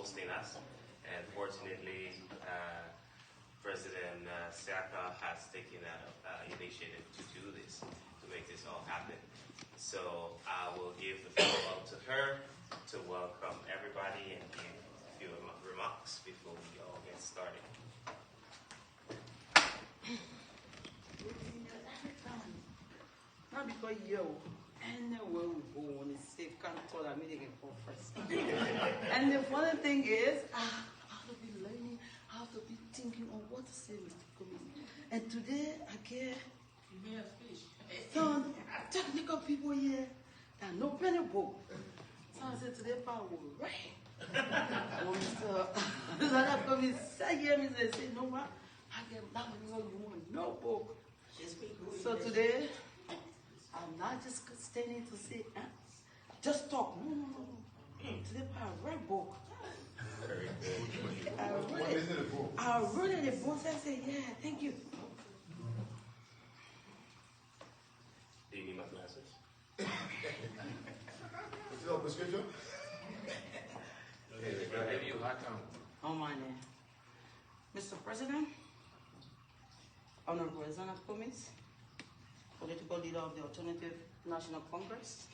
hosting us. And fortunately, President Sieh has taken that initiative to do this, to make this all happen. So I will give the floor up to her to welcome everybody and give a few remarks before we all get started. Not because anywhere we go on is safe, can't tell that meeting can go first. And the funny thing is, I have to be learning, I have to be thinking on what to say, Mr. Cummings. And today, I get some technical people here that know plenty book. So I said, today, power will right. Mr. Cummings said, say, no, what? I get that many no book. So today, I'm not just standing to say, just talk. No. Today, I read book. I read the book. I said, yeah, thank you. Do you need my glasses? Is it a prescription? Oh, my name. Mr. President, Honorable Representative Cummings, political leader of the Alternative National Congress,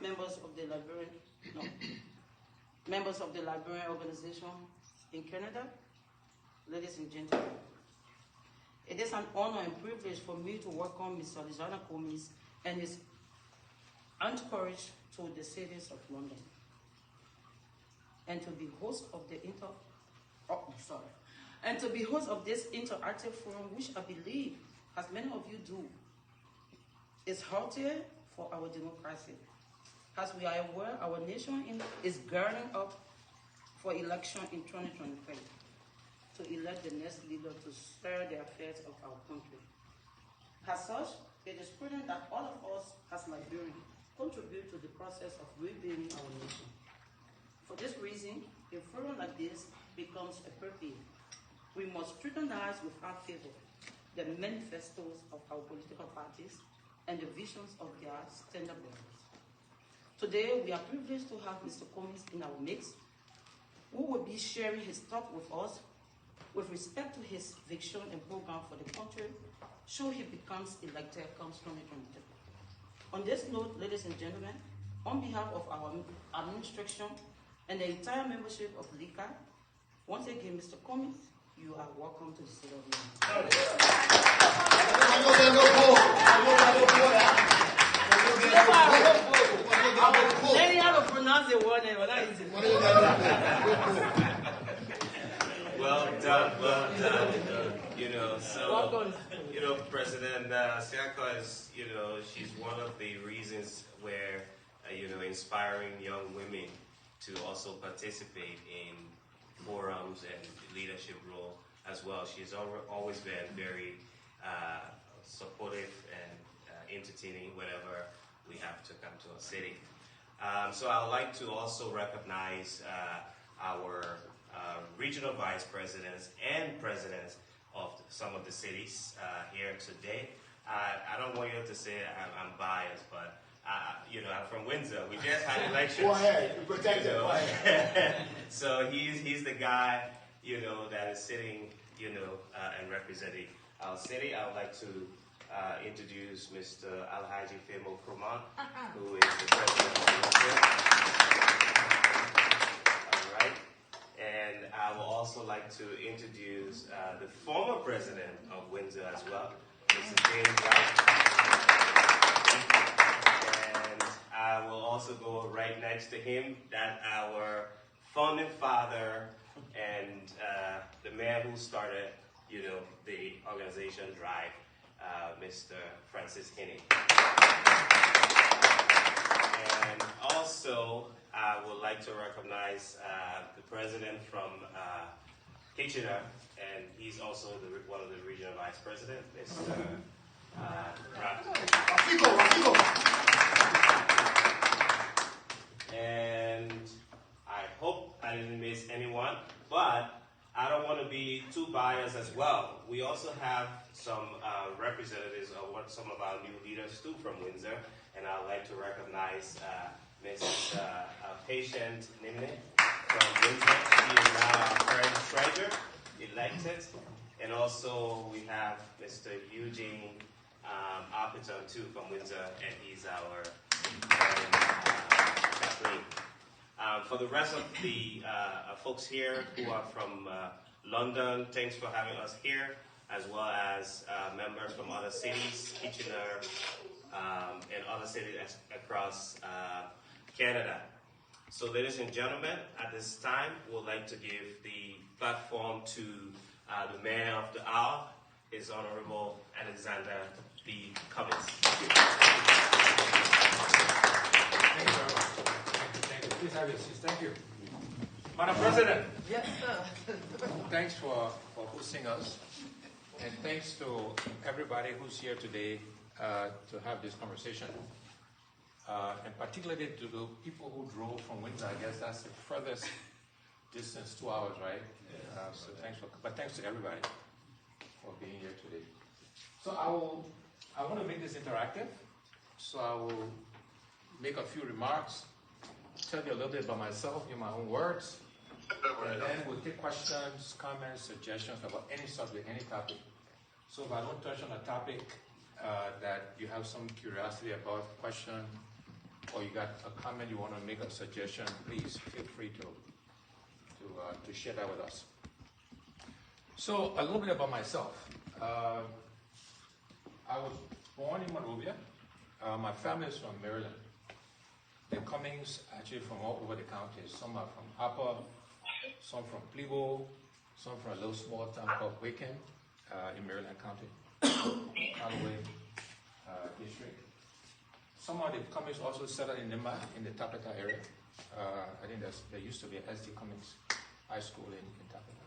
members of the Liberian organization in Canada, ladies and gentlemen. It is an honor and privilege for me to welcome Mr. Alexander Cummings and his entourage to the cities of London, and to be host of the this interactive forum, which I believe, as many of you do, is healthier for our democracy. As we are aware, our nation is gearing up for election in 2023 to elect the next leader to steer the affairs of our country. As such, it is prudent that all of us as Liberians contribute to the process of rebuilding our nation. For this reason, a forum like this becomes appropriate. We must scrutinize without favor the manifestos of our political parties and the visions of their standard bearers. Today, we are privileged to have Mr. Cummings in our midst, who will be sharing his thoughts with us with respect to his vision and program for the country, should he becomes elected comes 2023. On this note, ladies and gentlemen, on behalf of our administration and the entire membership of LICA, once again, Mr. Cummings, you are welcome to the state of Liberia. Learning how to pronounce the word name, but that is Well done. President Sieh is, she's one of the reasons where, inspiring young women to also participate in forums and leadership role as well. She's always been very supportive and entertaining whenever we have to come to a city. So I would like to also recognize our regional vice presidents and presidents of some of the cities here today. I don't want you to say I'm biased, but I'm from Windsor. We just had elections. Go ahead, you protect it. Go ahead. So he's the guy, that is sitting, and representing our city. I would like to introduce Mr. Alhaji Femo Kroman, who is the president of Windsor. All right. And I would also like to introduce the former president of Windsor as well, Mr. James Wright. I will also go right next to him, that our founding father and the man who started, the organization Drive, Mr. Francis Hinney. And also, I would like to recognize the president from Kitchener, and he's also one of the regional vice presidents, Mr. Rafiko. And I hope I didn't miss anyone, but I don't want to be too biased as well. We also have some representatives of some of our new leaders too from Windsor, and I'd like to recognize Mrs. Patient Nimne from Windsor. appointed. And also we have Mr. Eugene Arpiton too from Windsor, and he's our chaplain. For the rest of the folks here who are from London, thanks for having us here, as well as members from other cities, Kitchener, and other cities across Canada. So ladies and gentlemen, at this time, we'd like to give the platform to the man of the hour, His Honorable Alexander B. Cummings. Thank you very much. Thank you. Please have your seats. Thank you. Madam President. Yes, sir. Thanks for hosting us. And thanks to everybody who's here today to have this conversation. And particularly to the people who drove from Windsor. I guess that's the furthest distance, 2 hours, right? So thanks to everybody for being here today. So I want to make this interactive. So I will make a few remarks, tell you a little bit about myself in my own words, and then we'll take questions, comments, suggestions about any subject, any topic. So if I don't touch on a topic that you have some curiosity about, question, or you got a comment you want to make, a suggestion, please feel free to share that with us. So a little bit about myself. I was born in Monrovia. My family is from Maryland. The Cummings actually from all over the county. Some are from Upper, some from Plebo, some from a little small town called Waken in Maryland County, Callaway district. Some of the Cummings also settled in Nimba in the Tapeta area. I think there used to be an SD Cummings High School in Tapeta.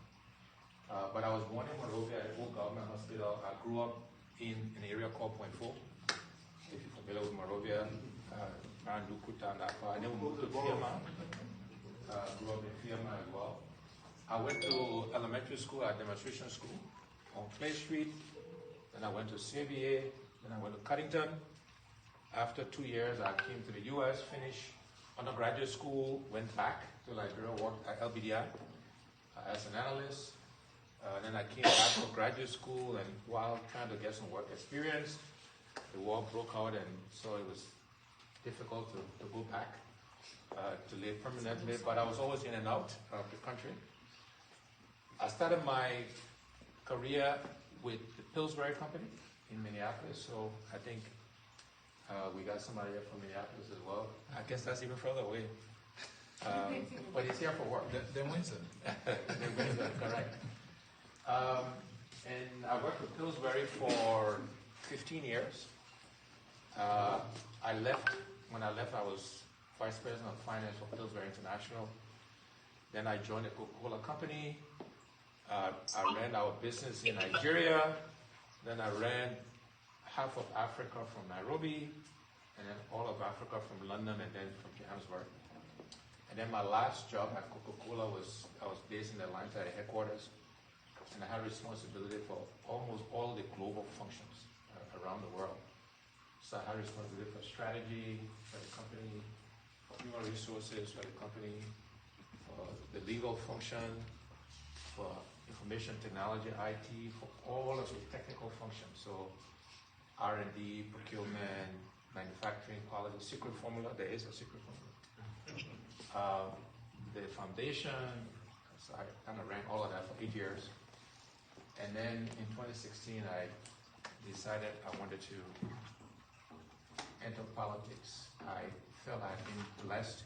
But I was born in Monrovia at Old Government Hospital. I grew up in an area called Point 4. If you're familiar with Monrovia, around Lukuta and Napa. And then we moved to Fiamma. Grew up in Fiamma as well. I went to elementary school at demonstration school on Clay Street. Then I went to Sieh. Then I went to Cuttington. After 2 years, I came to the U.S., finished undergraduate school, went back to Liberia, worked at LBDI as an analyst. Then I came back for graduate school, and while trying to get some work experience, the war broke out, and so it was difficult to go back to live permanently, but I was always in and out of the country. I started my career with the Pillsbury Company in Minneapolis, so I think we got somebody here from Minneapolis as well. I guess that's even further away. But he's here for work. Then Winston. Then Winston, correct. And I worked with Pillsbury for 15 years. When I left, I was Vice President of Finance for Pillsbury International. Then I joined the Coca-Cola Company. I ran our business in Nigeria. Then I ran half of Africa from Nairobi, and then all of Africa from London, and then from Johannesburg. And then my last job at Coca-Cola I was based in Atlanta at headquarters, and I had responsibility for almost all the global functions around the world. So I had responsibility for strategy for the company, for human resources for the company, for the legal function, for information technology, IT, for all of the technical functions. So R&D, procurement, manufacturing, quality, secret formula. There is a secret formula. The foundation. So I kind of ran all of that for 8 years. And then in 2016, I decided I wanted to enter politics. I felt I'd been blessed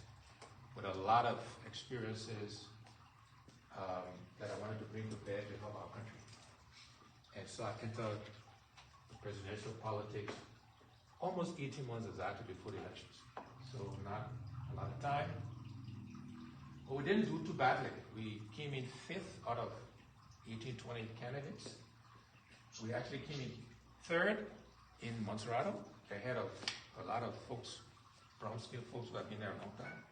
with a lot of experiences that I wanted to bring to bear to help our country. And so I entered presidential politics almost 18 months exactly before the elections. So not a lot of time. But we didn't do too badly. We came in 5th out of 18, 20 candidates. We actually came in 3rd in Montserrat, ahead of a lot of folks, brown-skinned folks who have been there a long time.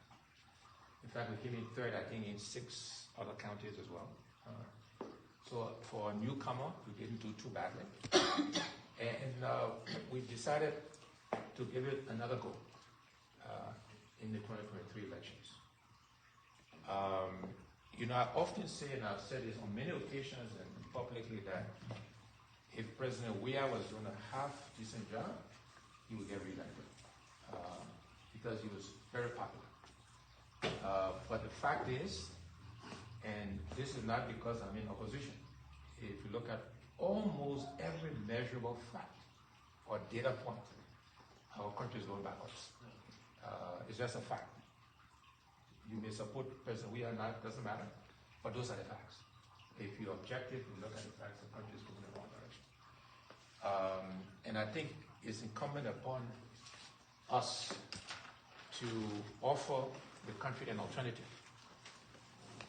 In fact, we came in 3rd, I think, in 6 other counties as well. So for a newcomer, we didn't do too badly. And we decided to give it another go in the 2023 elections. I often say, and I've said this on many occasions, and publicly that if President Weah was doing a half-decent job, he would get reelected because he was very popular. But the fact is, and this is not because I'm in opposition, if you look at almost every measurable fact or data point, our country is going backwards. It's just a fact. You may support President Weah or not, doesn't matter, but those are the facts. If you're objective, you look at the facts, the country is going in the wrong direction. And I think it's incumbent upon us to offer the country an alternative.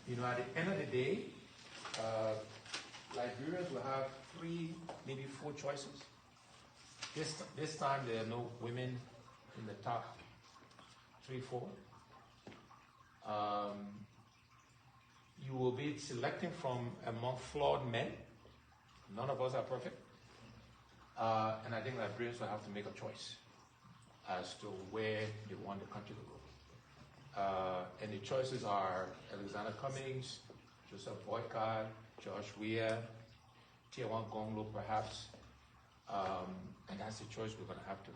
You know, at the end of the day, Liberians will have 3, maybe 4 choices. This time there are no women in the top 3, 4. You will be selecting from among flawed men. None of us are perfect. And I think Liberians will have to make a choice as to where they want the country to go. And the choices are Alexander Cummings, Joseph Boycott, Josh Weah, Tier 1 Gonglo perhaps. And that's the choice we're going to have to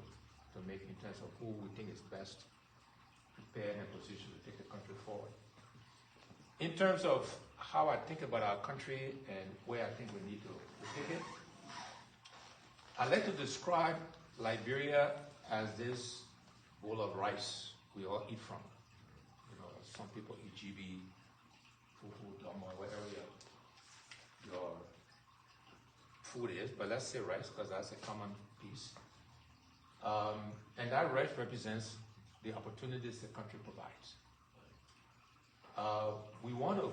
make in terms of who we think is best prepared and positioned to take the country forward. In terms of how I think about our country and where I think we need to take it, I like to describe Liberia as this bowl of rice we all eat from. You know, some people eat GB, fufu, domo, whatever your food is, but let's say rice because that's a common piece. And that rice represents the opportunities the country provides. We want to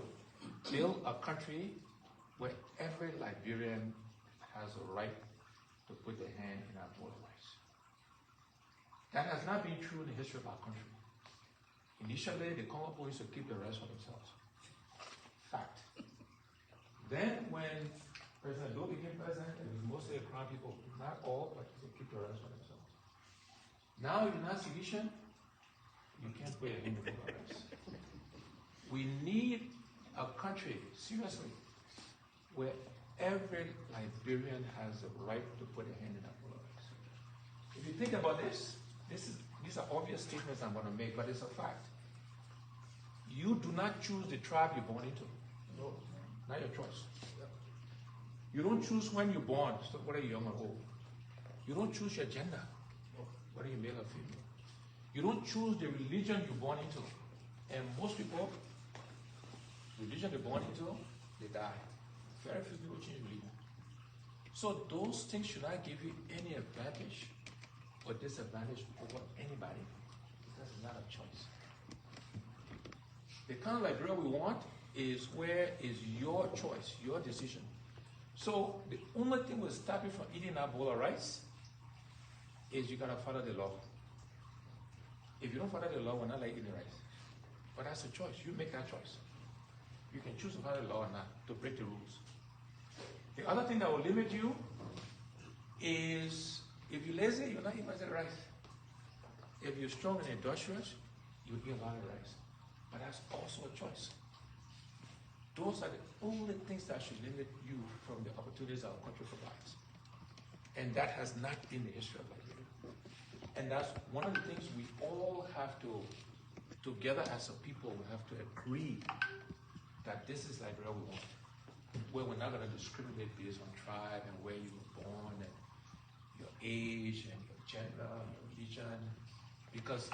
build a country where every Liberian has a right to put their hand in our bowl of rice. That has not been true in the history of our country. Initially, the Congo boys used to keep the rice for themselves. Fact. Then when President Doe became president, it was mostly the Crown people, not all, but they keep the rice for themselves. Now you're not sedition, you can't put your hand in the bowl of rice. We need a country, seriously, where every Liberian has the right to put a hand in that bowl of rice. If you think about this, these are obvious statements I'm going to make, but it's a fact. You do not choose the tribe you're born into. No, not your choice. You don't choose when you're born, so whether you're young or old. You don't choose your gender, whether you're male or female. You don't choose the religion you're born into. And most people, religion they're born into, they die. Very few people change religion. So those things should not give you any advantage or disadvantage over anybody, because it's not a choice. The kind of Liberia we want is where is your choice, your decision. So the only thing will stop you from eating that bowl of rice is you gotta follow the law. If you don't follow the law, we're not like eating rice. But that's a choice. You make that choice. You can choose to follow the law or not, to break the rules. The other thing that will limit you is if you're lazy, you're not eating much of the rice. If you're strong and industrious, you eat a lot of rice. But that's also a choice. Those are the only things that should limit you from the opportunities our country provides. And that has not been the history of Liberia. And that's one of the things we all have to, together as a people, we have to agree that this is Liberia we want. Where we're not going to discriminate based on tribe and where you were born and your age and your gender, your religion, because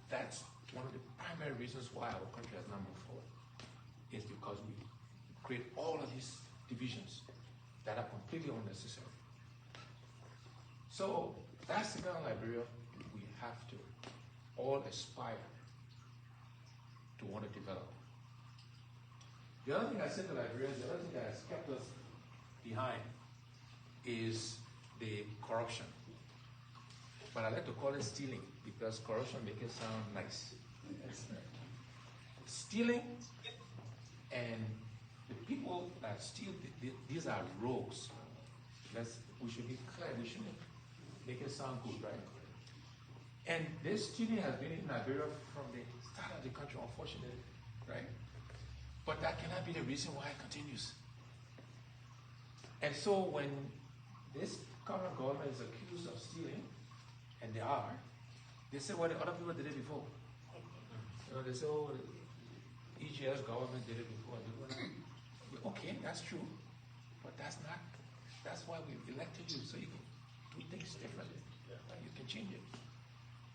that's one of the primary reasons why our country has not moved forward. Is because we create all of these divisions that are completely unnecessary. So that's the kind of Liberia we have to all aspire to want to develop. The other thing I said to Liberians, the other thing that has kept us behind is the corruption. But I like to call it stealing because corruption makes it sound nice. Stealing, and the people that steal, these are rogues. We should be clear, we shouldn't make it sound good, right? And this stealing has been in Liberia from the start of the country, unfortunately, right? But that cannot be the reason why it continues. And so when this current government is accused of stealing, and they are, they say, well, the other people did it before. You know, they say, oh, the EGS government did it before. Okay, that's true, but that's why we elected you, so you can do things differently. You can change it.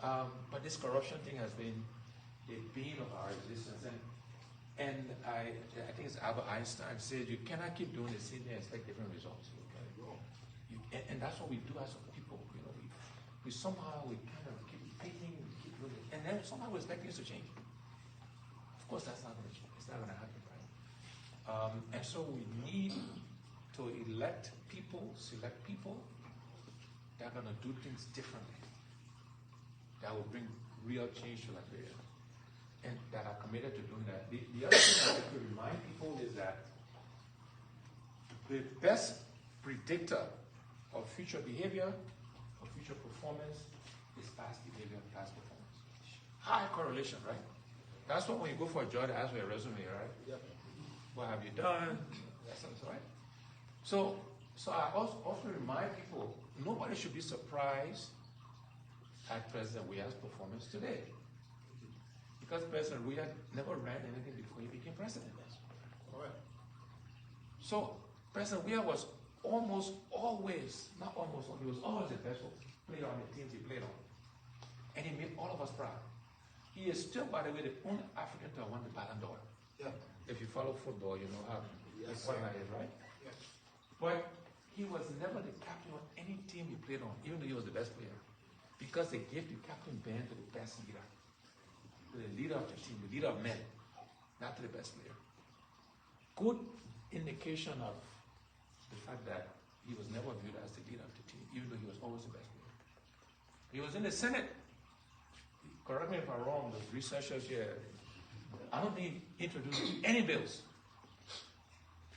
But this corruption thing has been the bane of our existence. And I think it's Albert Einstein said, you cannot keep doing the same thing and expect different results. And that's what we do as a people. You know, we somehow kind of keep repeating, we keep doing it, and then somehow we expect things to change. Of course, that's not going to change. It's not going to happen, right? And so we need to select people that are going to do things differently, that will bring real change to Liberia, and that are committed to doing that. The other thing I like to remind people is that the best predictor of future behavior, of future performance, is past behavior, past performance. High correlation, right? That's why when you go for a job, they ask for your resume, right? Yep. What have you done? That's right. So I also often remind people, nobody should be surprised at President Weah's performance today. Because President Weah never ran anything before he became president. All right. So President Weah was he was always the best player on the teams he played on. And he made all of us proud. He is still, by the way, the only African to have won the Ballon d'Or. Yeah. If you follow football, you know how important that is, right? Yes. But he was never the captain of any team he played on, even though he was the best player. Because they gave the captain band to the best leader. To the leader of the team, the leader of men, not to the best player. Good indication of the fact that he was never viewed as the leader of the team, even though he was always the best player. He was in the Senate. Correct me if I'm wrong, the researchers here. I don't think he introduced any bills,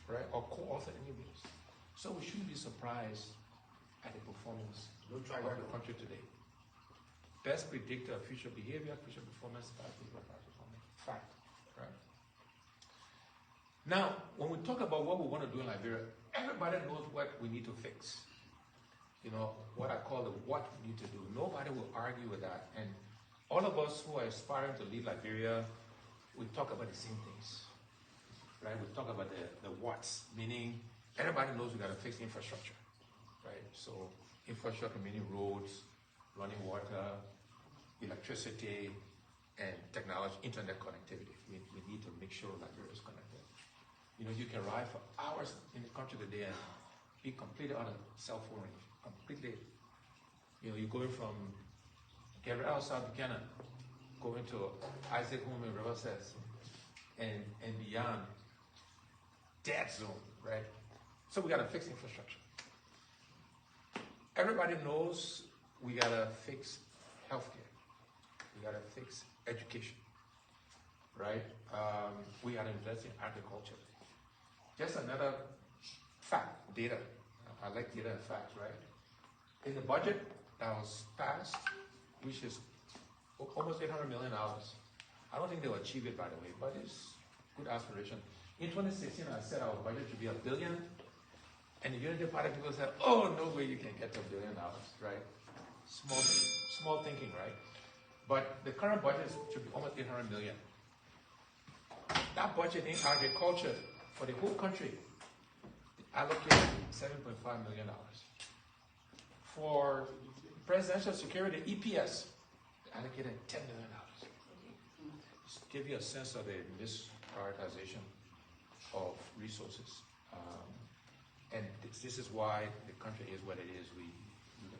right, or co-authored any bills. So we shouldn't be surprised at the performance of the country today. Best predictor of future behavior, future performance, past behavior, past performance. Fact, right? Now, when we talk about what we want to do in Liberia, everybody knows what we need to fix. You know, what I call the what we need to do. Nobody will argue with that. And all of us who are aspiring to lead Liberia, we talk about the same things, right? We talk about the what's, meaning everybody knows we got to fix infrastructure, right? So infrastructure, meaning roads, running water, electricity, and technology, internet connectivity. We need to make sure Liberia is connected. You know, you can ride for hours in the country today and be completely out of cell phone range. Completely. You know, you're going from Gabriel, South Buchanan, going to Isaac Home in Riverside, and beyond, dead zone, right? So we got to fix infrastructure. Everybody knows we got to fix healthcare. We got to fix education, right? We got to invest in agriculture. Just another fact, data. I like data and facts, right? In the budget that was passed, which is almost $800 million. I don't think they'll achieve it, by the way, but it's good aspiration. In 2016, I said our budget should be $1 billion, and the Unity Party people said, "Oh, no way you can get to $1 billion, right?" Small thinking, right? But the current budget should be almost $800 million. That budget in agriculture for the whole country allocated $7.5 million. For presidential security, EPS, allocated $10 million. Just give you a sense of the misprioritization of resources. And this is why the country is what it is.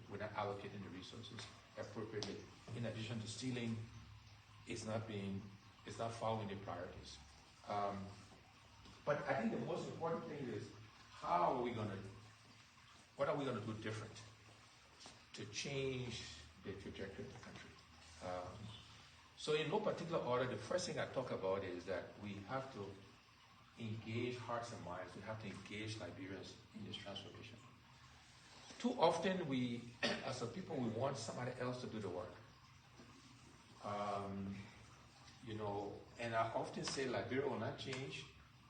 We're not allocating the resources appropriately. In addition to stealing, it's not following the priorities. But I think the most important thing is what are we going to do different to change the trajectory of the country? So in no particular order, the first thing I talk about is that we have to engage hearts and minds. We have to engage Liberians in this transformation. Too often we, as a people, we want somebody else to do the work. You know, and I often say Liberia will not change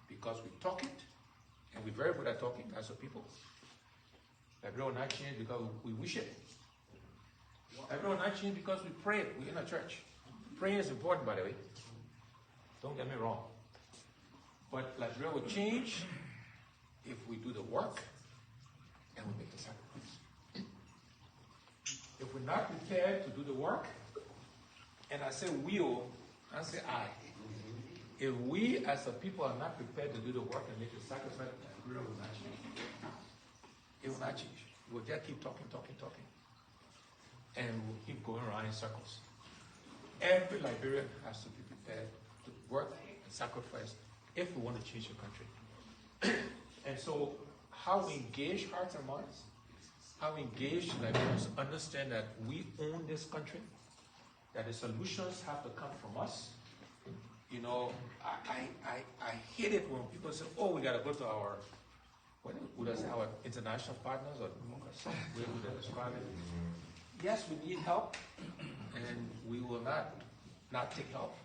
because we talk it, and we're very good at talking as a people, Liberia will not change because we wish it. Liberia will not change because we pray. We're in a church. Praying is important, by the way. Don't get me wrong. But Liberia will change if we do the work and we make the sacrifice. If we're not prepared to do the work, and I say will, I say I. If we as a people are not prepared to do the work and make the sacrifice, Liberia will not change. It will not change. We'll just keep talking. And we'll keep going around in circles. Every Liberian has to be prepared to work and sacrifice if we want to change the country. And so, how we engage hearts and minds, how we engage Liberians understand that we own this country, that the solutions have to come from us. You know, I hate it when people say, oh, we got to go to our, what would I say, our international partners, or some way would I describe it? Yes, we need help, and we will not take help.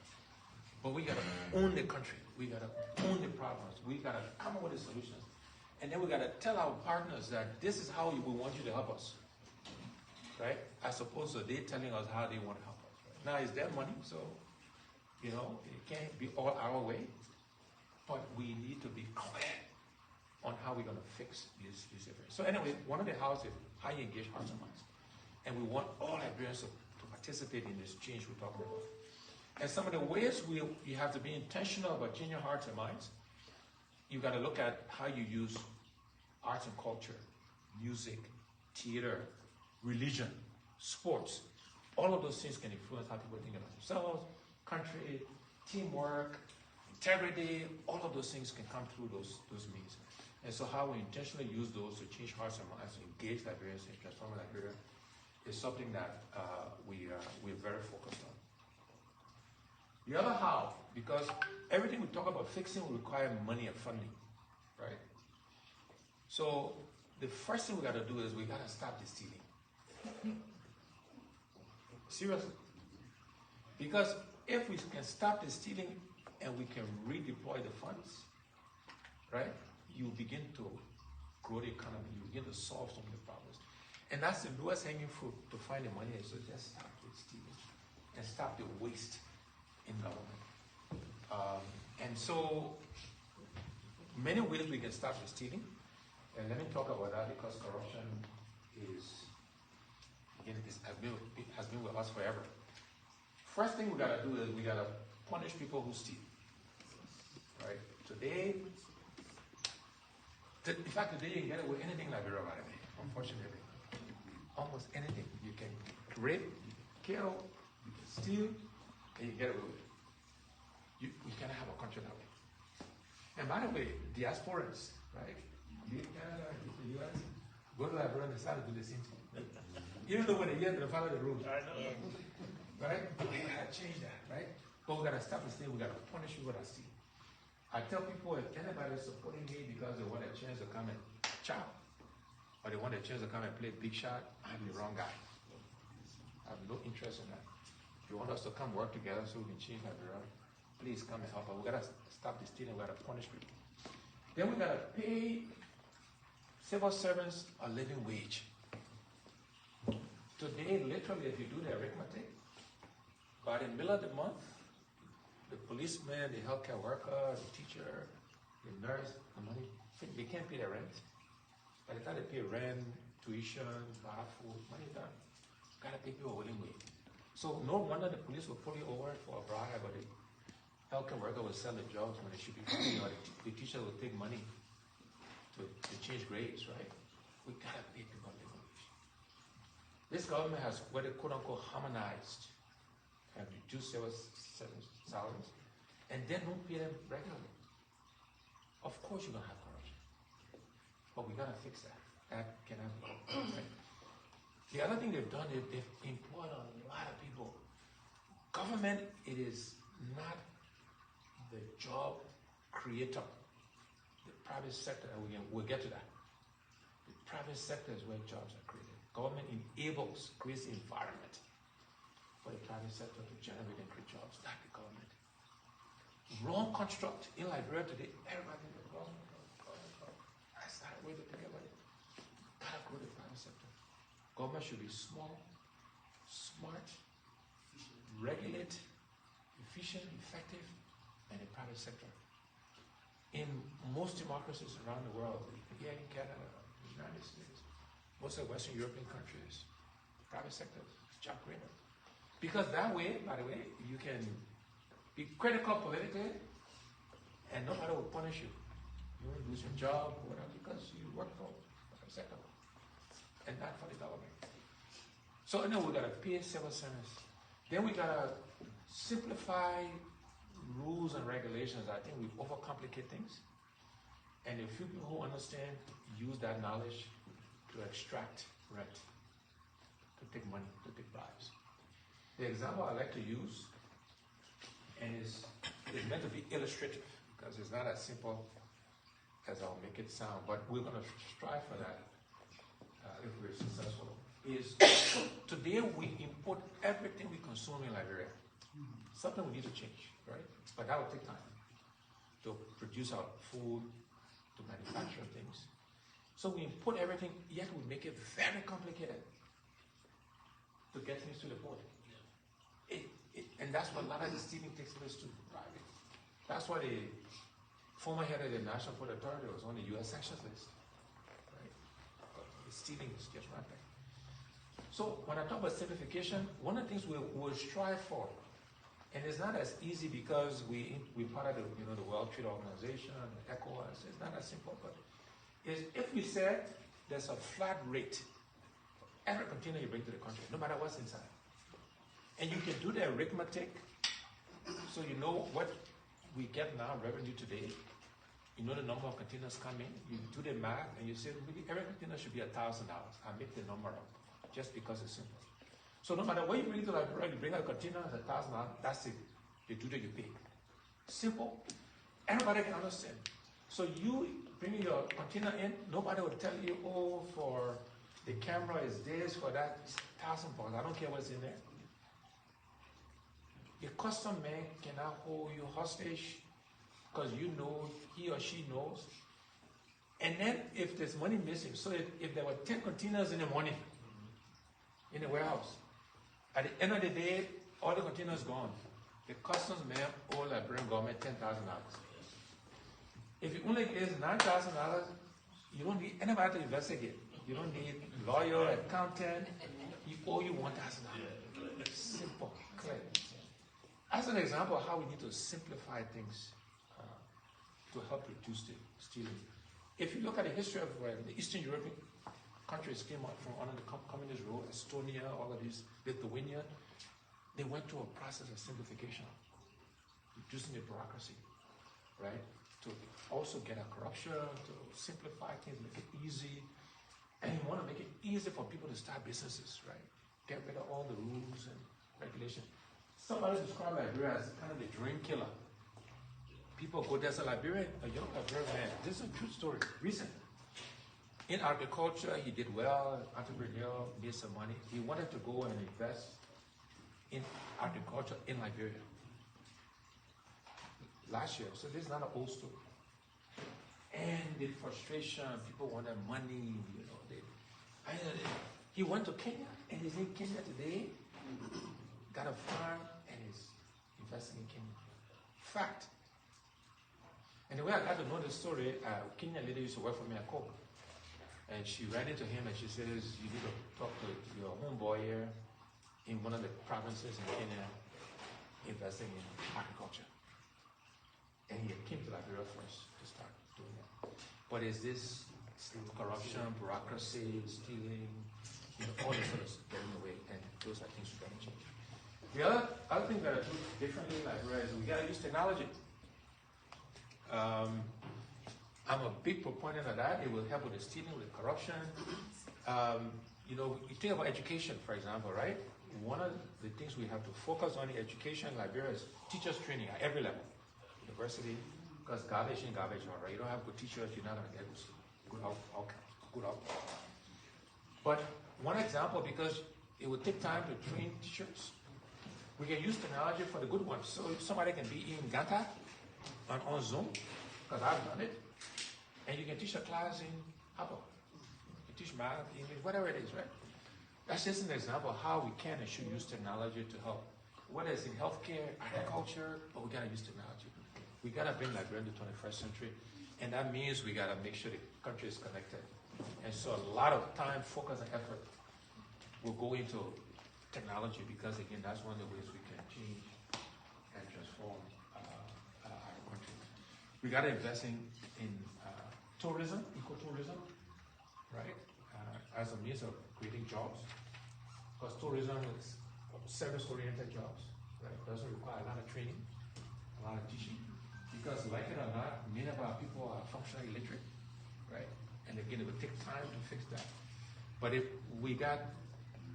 But we got to own the country. We got to own the problems. We got to come up with the solutions. And then we got to tell our partners that this is how we want you to help us. Right? As opposed to they telling us how they want to help us. Right? Now, it's their money, so, you know, it can't be all our way. But we need to be clear on how we're going to fix these differences. So anyway, one of the houses is how you engage hearts and minds. And we want all Liberians to participate in this change we're talking about. And some of the ways you have to be intentional about changing hearts and minds, you got to look at how you use arts and culture, music, theater, religion, sports. All of those things can influence how people think about themselves, country, teamwork, integrity. All of those things can come through those means. And so how we intentionally use those to change hearts and minds, to engage Liberians in transforming Liberia, is something that we're very focused on. The other how, because everything we talk about fixing will require money and funding, right? So the first thing we got to do is we got to stop the stealing. Seriously. Because if we can stop the stealing and we can redeploy the funds, right, you begin to grow the economy, you begin to solve some of the problems. And that's the lowest hanging fruit to find the money. So just stop the stealing and stop the waste in government. And so many ways we can stop the stealing. And let me talk about that because corruption has been with us forever. First thing we gotta do is we gotta punish people who steal. Right? Today, in fact, today you can get away with anything like Liberia, by the way, unfortunately. Almost anything. You can rape, kill, you can steal, and you get away with it. We cannot have a country that way. And by the way, diasporans, right? You in Canada, you in the US, go to Liberia and decide to do the same thing. Even though when they hear they follow the rules. I know. Right? We gotta change that, right? But we gotta stop the stealing, we gotta punish people that steal. I tell people if anybody is supporting me because they want a chance to come and chop, or they want a chance to come and play big shot, I'm the wrong guy. I have no interest in that. If you want us to come work together so we can change Liberia, please come and help us. We gotta stop the stealing, we gotta punish people. Then we gotta pay civil servants a living wage. Today, literally, if you do the arithmetic, by the middle of the month, the policeman, the healthcare worker, the teacher, the nurse, the money, they can't pay their rent. By the time they pay rent, tuition, bar, food, money done. Gotta pay people a living wage. So no wonder the police will pull you over for a bribe, or the healthcare worker will sell the jobs when they should be free, or the teacher will take money to change grades, right? We gotta pay people a living wage. This government has what they quote unquote harmonized and reduced civil salaries, and then don't pay them regularly. Of course you're gonna have corruption. But we gotta fix that. That cannot be right? The other thing they've done is they've employed a lot of people. Government, it is not the job creator. The private sector, and we'll get to that. The private sector is where jobs are created. Government enables, creates the environment for the private sector to generate and create jobs, not the government. Wrong construct. In Liberia today, everybody thinks the government. That's not a way to think about it. Gotta grow the Government should be small, smart, regulate, efficient, effective, and the private sector. In most democracies around the world, here in Canada, the United States, most of Western European countries, the private sector is job creator. Because that way, by the way, you can be critical politically and nobody will punish you. You won't lose your job or whatever because you work for the private sector and not for the government. So now we gotta pay civil service. Then we gotta simplify rules and regulations. I think we overcomplicate things. And the few people who understand use that knowledge to extract rent, to take money, to take bribes. The example I like to use, and it's meant to be illustrative because it's not as simple as I'll make it sound, but we're going to strive for that if we're successful, is today we import everything we consume in Liberia. Something we need to change, right? But that will take time to produce our food, to manufacture things. So we import everything, yet we make it very complicated to get things to the port. And that's what a lot of the stealing takes place too. Right? That's why the former head of the National Port Authority was on the U.S. sanctions list. Right? The stealing is just rampant. So when I talk about simplification, one of the things we'll strive for, and it's not as easy because we're part of the World Trade Organization, the ECOWAS. It's not as simple, but is if we said there's a flat rate for every container you bring to the country, no matter what's inside, and you can do the arithmetic, so you know what we get now revenue today. You know the number of containers coming. You do the math, and you say maybe every container should be $1,000. I make the number up just because it's simple. So no matter what you bring to Liberia, you bring out a container at $1,000, that's it. You do that, you pay. Simple. Everybody can understand. So you bring your container in, nobody will tell you, oh, for the camera is this, for that, it's $1,000. I don't care what's in there. A custom man cannot hold you hostage because you know, he or she knows. And then if there's money missing, so if there were 10 containers in the morning in the warehouse, at the end of the day, all the containers gone. The customs man owe Liberian government $10,000. If you only get $9,000, you don't need anybody to investigate. You don't need lawyer, accountant. He owe you $1,000. Simple, clear. As an example of how we need to simplify things to help reduce the stealing. If you look at the history of where the Eastern European countries came out from under the communist rule, Estonia, all of these, Lithuania, they went through a process of simplification, reducing the bureaucracy, right? To also get at corruption, to simplify things, make it easy. And you want to make it easy for people to start businesses, right? Get rid of all the rules and regulations. Somebody described Liberia as kind of the dream killer. People go, there's a Liberian, a young Liberian man. This is a true story, recent. In agriculture, he did well, entrepreneur, made some money. He wanted to go and invest in agriculture in Liberia. Last year, so this is not an old story. And the frustration, people wanted money, he went to Kenya, and he's in Kenya today, got a farm, and is investing in Kenya. Fact. And the way I got to know the story, a Kenyan lady used to work for me at Coke. And she ran into him and she says, you need to talk to your homeboy here in one of the provinces in Kenya investing in agriculture. And he came to Liberia first to start doing that. But is this corruption, bureaucracy, stealing, all this sort of getting away, and those are things we got to change. The other thing we got to do differently in Liberia is we got to use technology. I'm a big proponent of that. It will help with the stealing, with the corruption. You think about education, for example, right? One of the things we have to focus on in education in Liberia is teachers training at every level. University, because garbage in, garbage out, right? You don't have good teachers, you're not going to get good outcome. But one example, because it would take time to train teachers, we can use technology for the good ones. So if somebody can be in Ganta on Zoom, because I've done it, and you can teach a class in Apple. You teach math, English, whatever it is, right? That's just an example of how we can and should use technology to help. Whether it's in healthcare, agriculture, but we gotta use technology. We gotta bring Liberia into the 21st century, and that means we gotta make sure the country is connected. And so a lot of time, focus, and effort will go into technology because, again, that's one of the ways we can change and transform our country. We gotta invest in tourism, ecotourism, right? As a means of creating jobs, because tourism is service-oriented jobs, right? It doesn't require a lot of training, a lot of teaching, because like it or not, many of our people are functionally illiterate, right? And again, it would take time to fix that. But if we got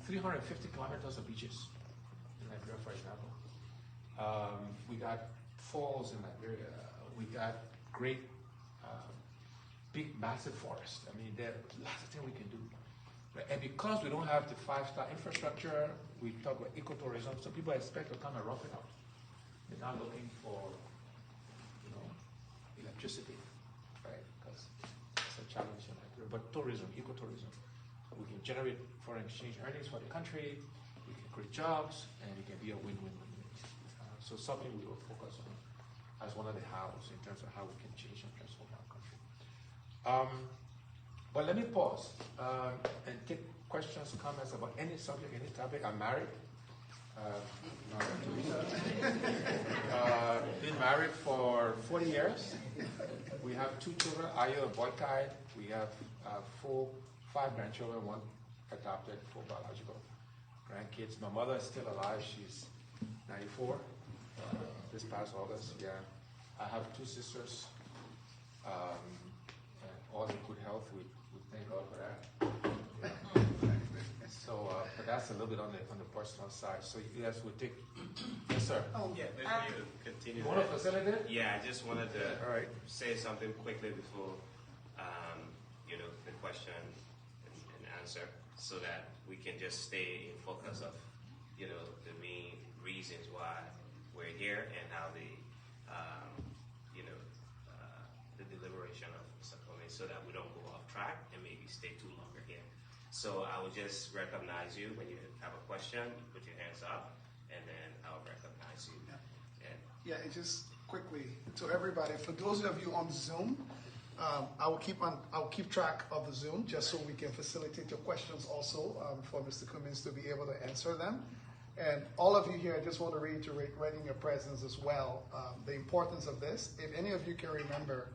350 kilometers of beaches in Liberia, for example, we got falls in Liberia, we got great, big, massive forests. I mean, there are lots of things we can do. Right? And because we don't have the 5-star infrastructure, we talk about ecotourism, so people expect to come and rough it out. They're not looking for, electricity, right? Because it's a challenge in Liberia. But tourism, ecotourism, we can generate foreign exchange earnings for the country, we can create jobs, and it can be a win-win-win. So something we will focus on as one of the hows in terms of how we can change and transform our country. But let me pause and take questions, comments about any subject, any topic. I'm married. Been married for 40 years. We have 2 children, Ayo and Boykai. We have 5 grandchildren, 1 adopted, 4 biological grandkids. My mother is still alive. She's 94 this past August. Yeah. I have 2 sisters, and all in good health. We thank God for that. Yeah. So, but that's a little bit on the personal side. So yes, we take. Yes, sir. Yeah, before you continue. You want to facilitate? Yeah, I just wanted to All right. say something quickly before, the question and answer, so that we can just stay in focus of, the main reasons why we're here and how the deliberation of Mr. Cummings, so that we don't go off track and maybe stay too longer here. So I will just recognize you when you have a question, put your hands up, and then I'll recognize you. Yeah, and just quickly to everybody, for those of you on Zoom, I'll keep track of the Zoom just so we can facilitate your questions also for Mr. Cummings to be able to answer them. And all of you here, I just want to reiterate, right in your presence as well, the importance of this. If any of you can remember,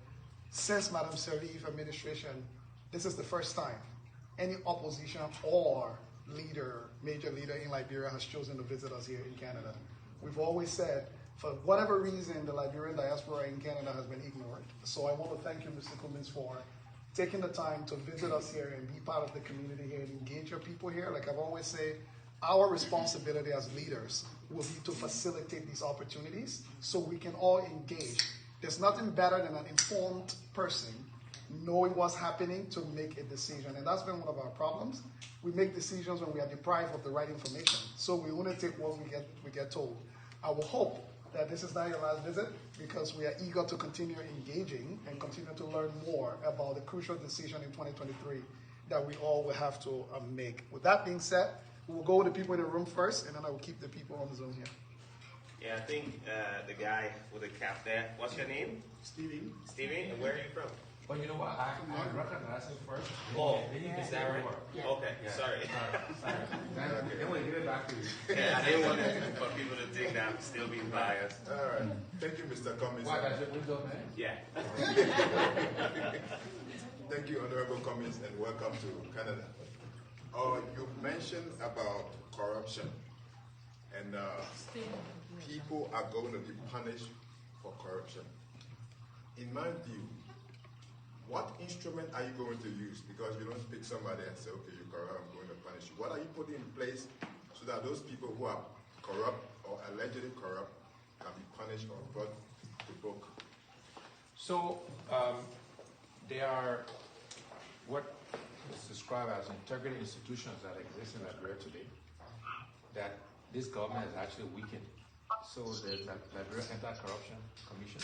since Madam Sirleaf administration, this is the first time any opposition or major leader in Liberia has chosen to visit us here in Canada. We've always said, for whatever reason, the Liberian diaspora in Canada has been ignored. So I want to thank you, Mr. Cummings, for taking the time to visit us here and be part of the community here and engage your people here. Like I've always said, our responsibility as leaders will be to facilitate these opportunities so we can all engage. There's nothing better than an informed person knowing what's happening to make a decision. And that's been one of our problems. We make decisions when we are deprived of the right information. So we only take what we get told. I will hope that this is not your last visit, because we are eager to continue engaging and continue to learn more about the crucial decision in 2023 that we all will have to make. With that being said, we'll go with the people in the room first, and then I will keep the people on the Zoom here. Yeah, I think the guy with the cap there, what's your name? Stevie. Stevie, and where are you from? Well, you know what? I recognize him first. Oh, then is that right? Yeah. Okay, Yeah. Sorry. Then we'll give it back to you. Yeah, I didn't want for people to think that I'm still being biased. All right. Thank you, Mr. Cummings. Why, that's your window, man? Yeah. Thank you, Honorable Cummings, and welcome to Canada. You mentioned about corruption, and people are going to be punished for corruption. In my view, what instrument are you going to use? Because you don't pick somebody and say, okay, you're corrupt, I'm going to punish you. What are you putting in place so that those people who are corrupt or allegedly corrupt can be punished or brought to book? So there are what is described as integrity institutions that exist in Liberia today that this government has actually weakened. So there's the Liberia Anti-Corruption Commission.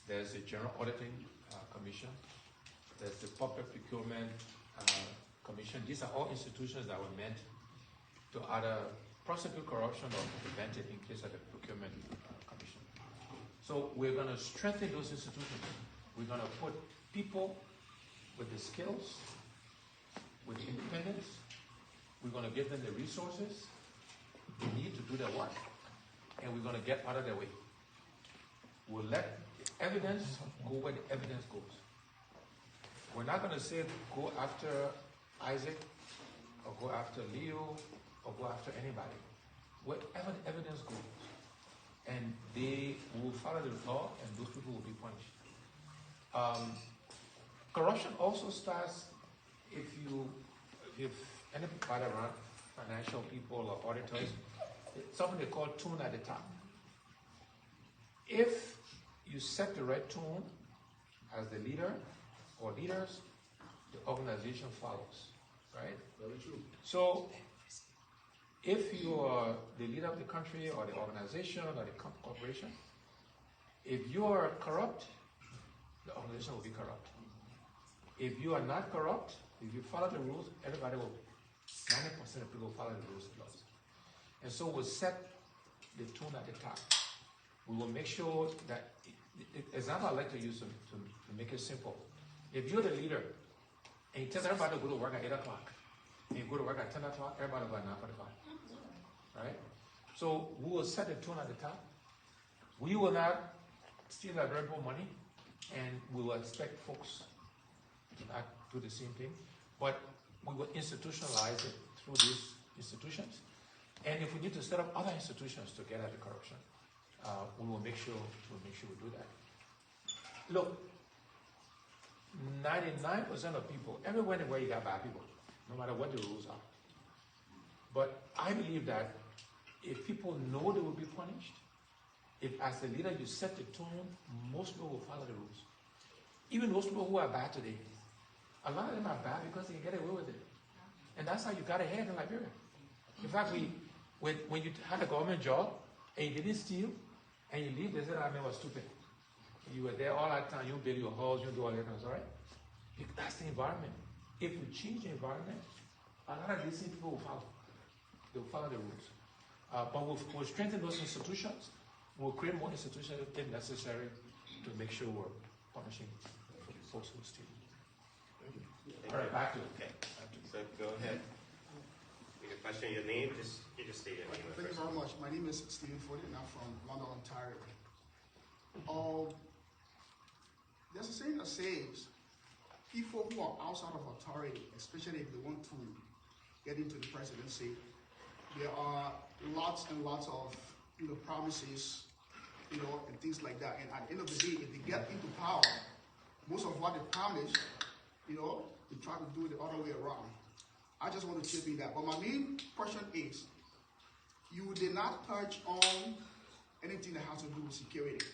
There's the General Auditing Commission. There's the Public Procurement Commission. These are all institutions that were meant to either prosecute corruption or prevent it in case of the procurement commission. So we're going to strengthen those institutions. We're going to put people with the skills, with independence. We're going to give them the resources they need to do their work, and we're going to get out of their way. We'll let the evidence go where the evidence goes. We're not going to say go after Isaac or go after Leo or go after anybody. Wherever the evidence goes, and they will follow the law, and those people will be punished. Corruption also starts if anybody around financial people or auditors, it's something they call tune at the top. If you set the right tune as the leader or leaders, the organization follows, right? Very true. So if you are the leader of the country or the organization or the corporation, if you are corrupt, the organization will be corrupt. If you are not corrupt, if you follow the rules, everybody will, 90% of people will follow the rules and laws. And so we'll set the tune at the top. We will make sure that, the example I like to use to make it simple. If you're the leader, and you tell everybody to go to work at 8 o'clock, and you go to work at 10 o'clock, everybody will go at 9:45. Right? So we will set the tune at the top. We will not steal our people money, and we will expect folks to not do the same thing. But we will institutionalize it through these institutions. And if we need to set up other institutions to get at the corruption, we will make sure we do that. Look, 99% of people, everywhere in the world you got bad people, no matter what the rules are. But I believe that if people know they will be punished, if as the leader you set the tone, most people will follow the rules. Even those people who are bad today, a lot of them are bad because they can get away with it. And that's how you got ahead in Liberia. In fact, when you had a government job and you didn't steal and you leave, they said, I was stupid. You were there all that time, you build your house, you do all that things, all right? That's the environment. If we change the environment, a lot of these things people will follow. They will follow the rules. But we'll strengthen those institutions. We'll create more institutions if necessary to make sure we're punishing folks who steal. All right, back to it. Okay. So go ahead. Your question, your name, you just state your name. Thank you very much. My name is Stephen Ford, and I'm from London, Ontario. There's a saying that says, people who are outside of authority, especially if they want to get into the presidency, there are lots and lots of promises, and things like that. And at the end of the day, if they get into power, most of what they promise, they try to do it the other way around. I just want to chip in that. But my main question is, you did not touch on anything that has to do with security.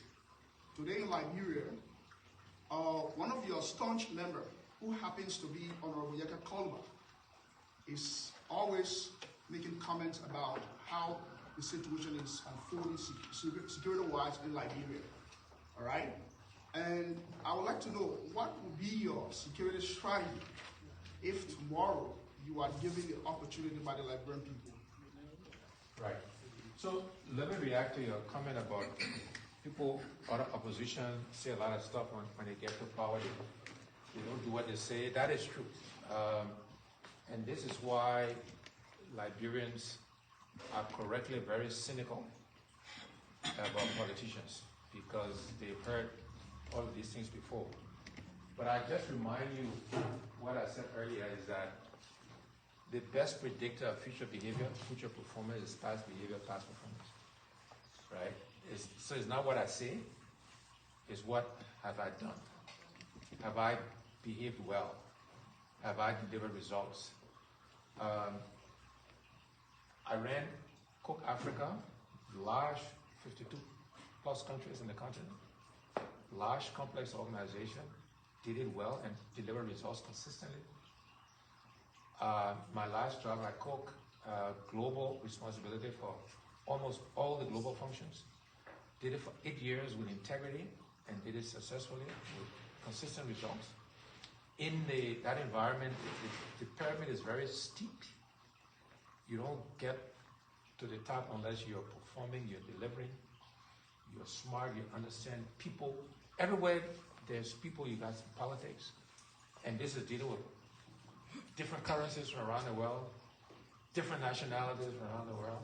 Today in Liberia, one of your staunch members, who happens to be Honorable Yeka Kolba, is always making comments about how the situation is unfolding security-wise in Liberia. All right? And I would like to know, what would be your security strategy if tomorrow you are given the opportunity by the Liberian people? Right. So let me react to your comment about people, other opposition, say a lot of stuff when they get to power. They don't do what they say. That is true. And this is why Liberians are correctly very cynical about politicians, because they've heard all of these things before. But I just remind you what I said earlier is that the best predictor of future behavior, future performance is past behavior, past performance. Right? So it's not what I say, it's what have I done. Have I behaved well? Have I delivered results? I ran Cook Africa, large 52 plus countries in the continent, large complex organization, did it well and delivered results consistently. My last job at Cook, global responsibility for almost all the global functions, did it for 8 years with integrity and did it successfully with consistent results. in that environment, the pyramid is very steep. You don't get to the top unless you're performing, you're delivering, you're smart, you understand people. Everywhere there's people, you got some politics. And this is dealing with different currencies from around the world, different nationalities from around the world.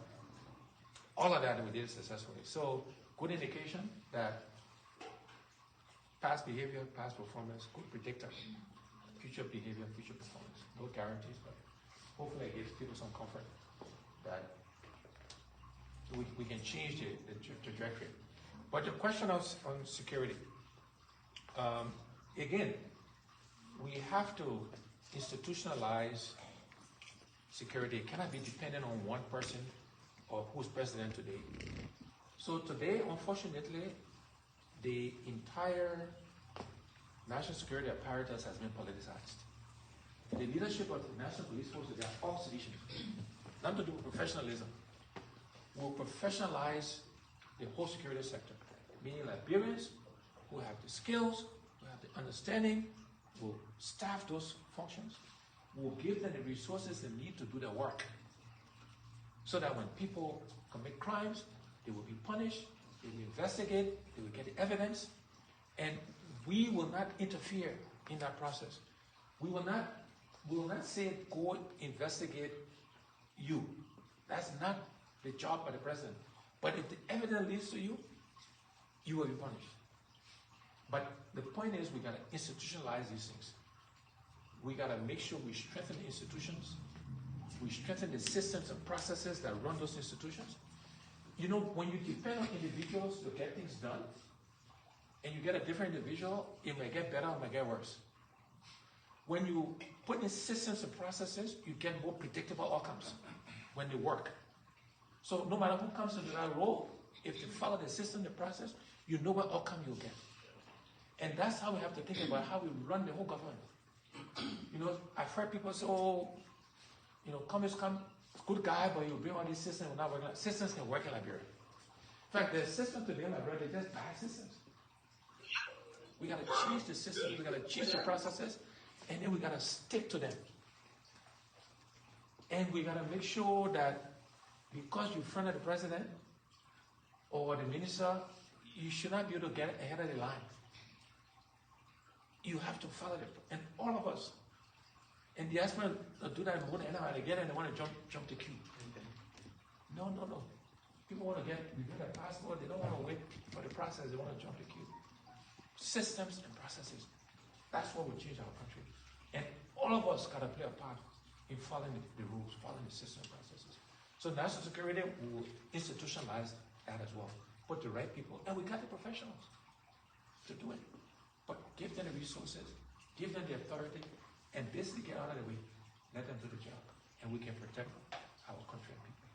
All of that we did successfully. So, good indication that past behavior, past performance, good predictor, future behavior, future performance. No guarantees, but hopefully it gives people some comfort that we can change the trajectory. But the question on security, again, we have to institutionalize security. It cannot be dependent on one person or who's president today. So today, unfortunately, the entire national security apparatus has been politicized. The leadership of the National Police Force, they are all sedition. Nothing to do with professionalism. We'll professionalize the whole security sector, meaning Liberians who have the skills, who have the understanding, will staff those functions, will give them the resources they need to do their work. So that when people commit crimes, they will be punished, they will investigate, they will get the evidence, and we will not interfere in that process. We will not say, go investigate you. That's not the job of the president. But if the evidence leads to you, you will be punished. But the point is, we got to institutionalize these things. We got to make sure we strengthen the institutions. We strengthen the systems and processes that run those institutions. You know, when you depend on individuals to get things done, and you get a different individual, it may get better or it may get worse. When you put in systems and processes, you get more predictable outcomes when they work. So no matter who comes into that role, if you follow the system, the process, you know what outcome you'll get. And that's how we have to think about how we run the whole government. You know, I've heard people say, oh, you know, Cummings, good guy, but you bring all these systems, we're not working. Systems can work in Liberia. In fact, the systems today in Liberia, they're just bad systems. We got to change the systems, we got to change the processes, and then we got to stick to them. And we got to make sure that because you're in front of the president or the minister, you should not be able to get ahead of the line. You have to follow it. And all of us. And the Diaspora do that more than anyone. They get and they want to jump the queue. No. People want to get a passport. They don't want to wait for the process. They want to jump the queue. Systems and processes. That's what will change our country. And all of us got to play a part in following the rules, following the system and processes. So national security will institutionalize that as well. Put the right people, and we got the professionals to do it. But give them the resources, give them the authority, and basically get out of the way. Let them do the job, and we can protect our country and people.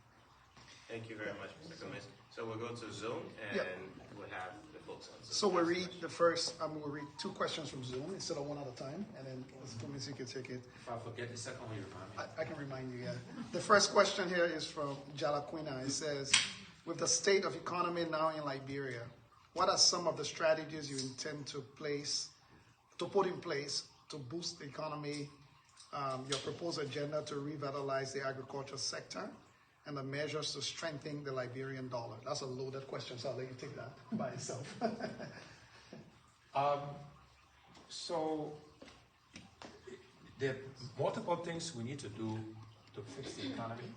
Thank you very much, Mr. Cummings. So we'll go to Zoom, and we'll have the folks on Zoom. So we'll read the first, we'll read two questions from Zoom instead of one at a time, and then Mr. Cummings, you can take it. If I forget the second one, you remind me. I can remind you, yeah. The first question here is from Jalaquina. It says, with the state of economy now in Liberia, what are some of the strategies you intend to put in place to boost the economy, your proposed agenda to revitalize the agriculture sector, and the measures to strengthen the Liberian dollar? That's a loaded question, so I'll let you take that by yourself. So there are multiple things we need to do to fix the economy.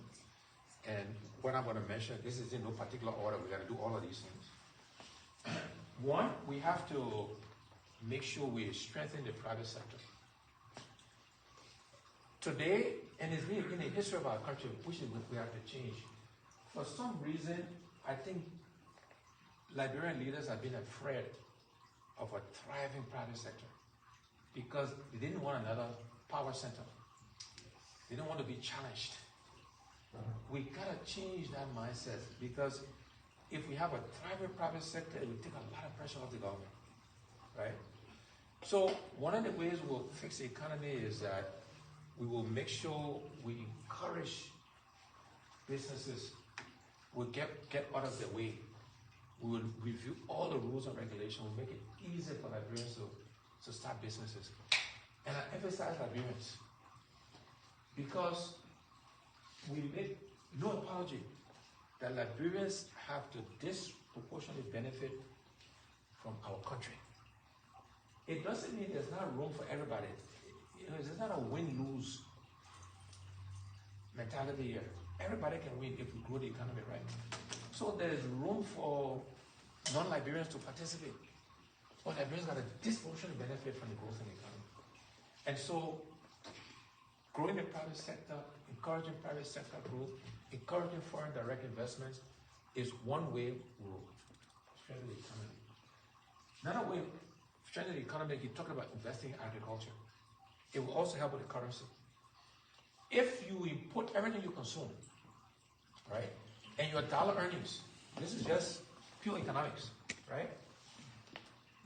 And what I'm going to mention, this is in no particular order. We got to do all of these things. One, we have to make sure we strengthen the private sector. Today, and it's been in the history of our country, which is what we have to change. For some reason, I think Liberian leaders have been afraid of a thriving private sector because they didn't want another power center. They don't want to be challenged. We gotta change that mindset because if we have a thriving private sector, it will take a lot of pressure off the government, right? So one of the ways we'll fix the economy is that we will make sure we encourage businesses. We'll get out of the way. We will review all the rules and regulations. We'll make it easier for Liberians to start businesses. And I emphasize Liberians because we make no apology that Liberians have to disproportionately benefit from our country. It doesn't mean there's not room for everybody. There's not a win-lose mentality here. Everybody can win if we grow the economy right. So there's room for non-Liberians to participate. But Liberians got a disproportionate benefit from the growth in the economy. And so growing the private sector, encouraging private sector growth, encouraging foreign direct investments is one way we'll strengthen the economy. Another way of strengthening the economy, you talk about investing in agriculture. It will also help with the currency. If you import everything you consume, right, and your dollar earnings, this is just pure economics, right?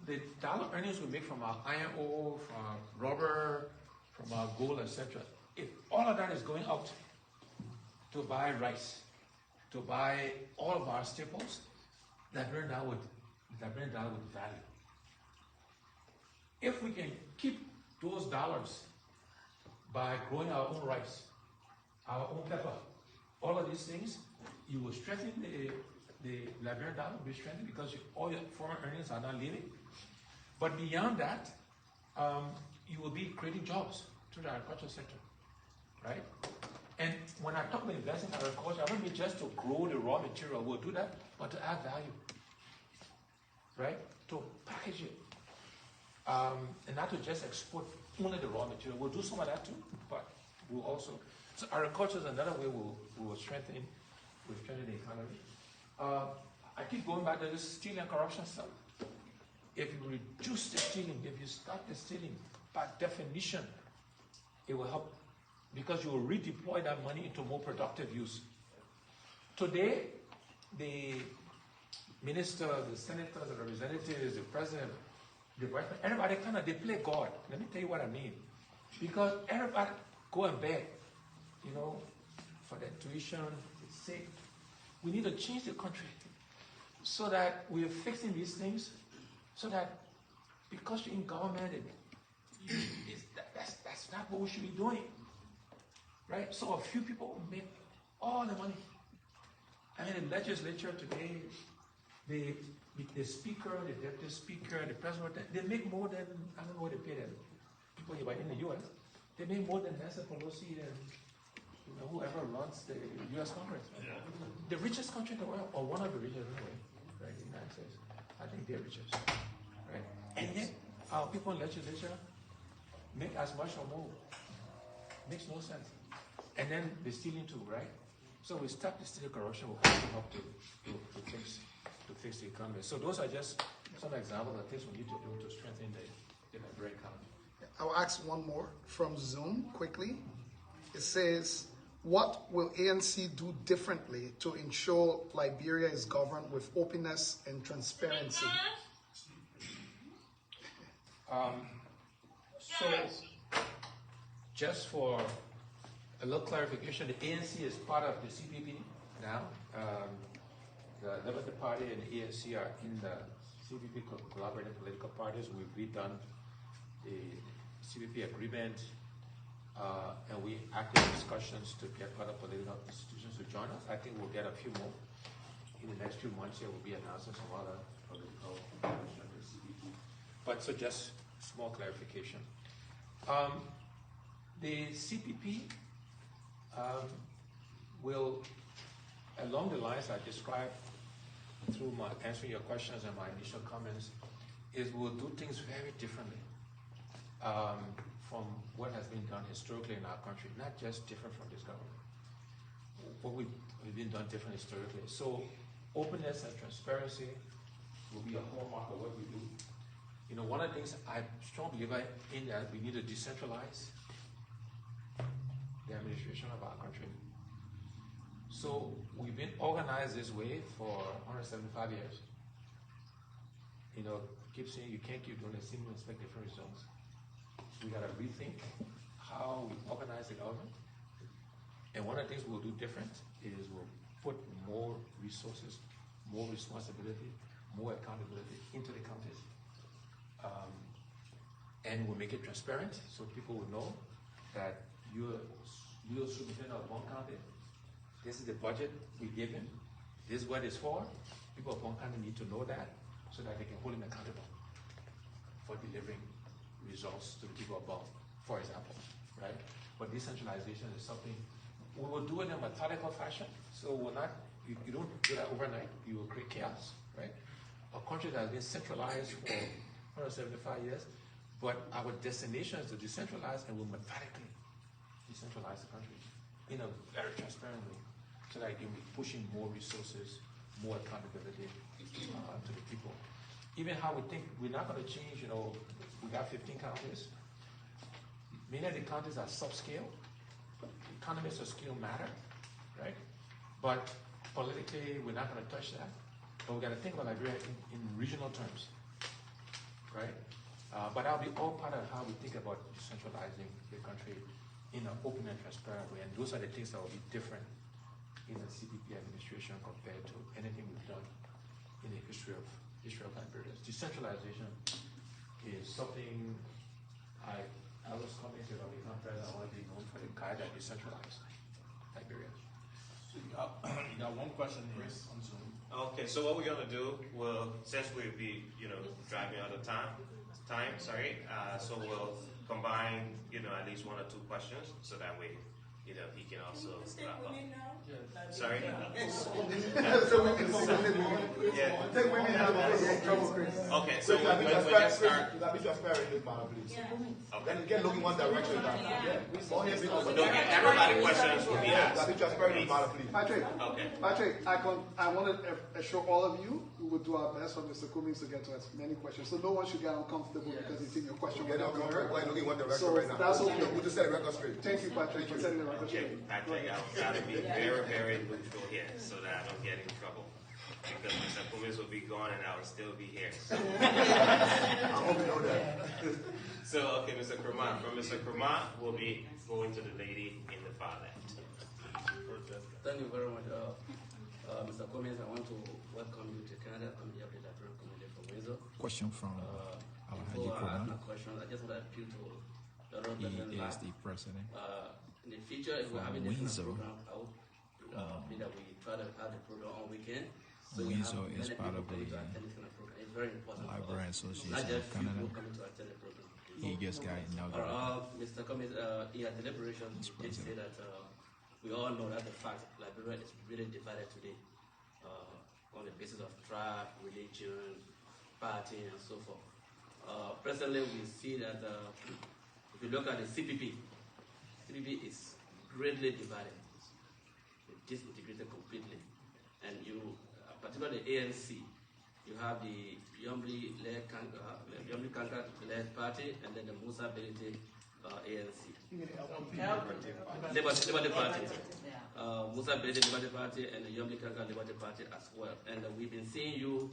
The dollar earnings we make from our iron ore, from our rubber, from our gold, etc. If all of that is going out to buy rice, to buy all of our staples, that Liberian dollar would value. If we can keep those dollars by growing our own rice, our own pepper, all of these things, you will strengthen the Liberian dollar will be strengthened because all your foreign earnings are not leaving. But beyond that, you will be creating jobs through the agricultural sector, right? And when I talk about investing in agriculture, I don't mean just to grow the raw material, we'll do that, but to add value, right? To package it. And not to just export only the raw material. We'll do some of that too, but we'll also. So agriculture is another way we'll strengthen the economy. I keep going back to this stealing and corruption stuff. If you reduce the stealing, if you start the stealing, by definition, it will help because you will redeploy that money into more productive use. Today, the minister, the senator, the representatives, the president, the vice president, everybody they play God. Let me tell you what I mean. Because everybody go and beg, for their tuition, it's safe. We need to change the country so that we are fixing these things, so that because you're in government, that's not what we should be doing. Right? So a few people make all the money. I mean, the legislature today, the speaker, the deputy speaker, the president, they make more than, I don't know what they pay them. People here in the U.S., they make more than Nancy Pelosi and whoever runs the U.S. Congress. Yeah. The richest country in the world, or one of the richest anyway, right? The United States. I think they're richest, right? And yet, our people in legislature make as much or more. Makes no sense. And then they're stealing too, right? So we stop the stealing corruption. We'll have to help to fix the economy. So those are just some examples of things we need to do to strengthen the Liberian economy. I'll ask one more from Zoom quickly. It says, what will ANC do differently to ensure Liberia is governed with openness and transparency? So, just for a little clarification, the ANC is part of the CPP now. The Liberty Party and the ANC are in the CPP, collaborative political parties. We've redone the CPP agreement, and we active discussions to get other political institutions to join us. I think we'll get a few more. In the next few months here, we'll be announcing some other political CPP. But so just small clarification. The CPP will, along the lines I described through my answering your questions and my initial comments, is we'll do things very differently from what has been done historically in our country, not just different from this government. What we've been done different historically. So openness and transparency will be a hallmark of what we do. One of the things I strongly believe in that we need to decentralize the administration of our country. So we've been organized this way for 175 years. Keep saying you can't keep doing the same, you expect different results. We got to rethink how we organize the government. And one of the things we'll do different is we'll put more resources, more responsibility, more accountability into the counties. and we'll make it transparent so people will know that you're superintendent of one county. This is the budget we give him. This is what it's for. People of one county need to know that so that they can hold him accountable for delivering results to the people above, for example, right? But decentralization is something we will do it in a methodical fashion. So we're not, you don't do that overnight. You will create chaos, right? A country that has been centralized for 175 years, but our destination is to decentralize, and we'll methodically decentralize the country in a very transparent way, so that you'll be pushing more resources, more accountability to the people. Even how we think, we're not going to change, we got 15 counties. Many of the counties are subscale. Economies of scale matter, right? But politically, we're not going to touch that. But we got to think about Liberia in regional terms, right? But that'll be all part of how we think about decentralizing the country in an open and transparent way. And those are the things that will be different in the CPP administration compared to anything we've done in the history of Liberia. Decentralization is something I was coming to the president. I want to be known for the guy that decentralized Liberia. So you got one question here on Zoom. Okay, so what we're gonna do, since we'll be, driving out of time, so we'll combine, at least one or two questions, so that way, he can also wrap up. Sorry? Okay, so we'll just start. Okay. Get looking one direction. Everybody questions will be asked. Patrick, I want to assure all of you we will do our best for Mr. Cummings to get to as many questions. So no one should get uncomfortable because you think your question will not be heard. Looking one direction So right now. that's okay. We'll just set the record straight. Thank you, Patrick, for setting the record straight. Patrick, I've got to be very, very neutral here so that I don't get in trouble. Because Mr. Cummings will be gone and I will still be here. So. I hope you know that. So, okay, Mr. Kermah. From Mr. Kermah, we'll be going to the lady in the far left. Thank you very much, Mr. Cummings. I want to welcome you to Canada on behalf of the Liberian community from Windsor. Question from Before I ask my question, I just want to appeal to the representative. He is the president. In the future, if we're having this kind of program, I would be that we try to have the program on weekend. So Windsor is part of the It's very important. Library Association not just of Canada. people coming to attend the program. He just got inaugurated. Mr. Cummings, in your deliberation, you did say that we all know that the fact Liberia is really divided today on the basis of tribe, religion, party, and so forth. Presently, we see that if you look at the CPP is greatly divided, disintegrated completely. And you, particularly the ANC, you have the Yombli-led Kanka-led party, and then the Musa Belite ANC. Liberty Party. Musa Belite Liberty Party and the Yombli Kanka Liberty Party as well. And we've been seeing you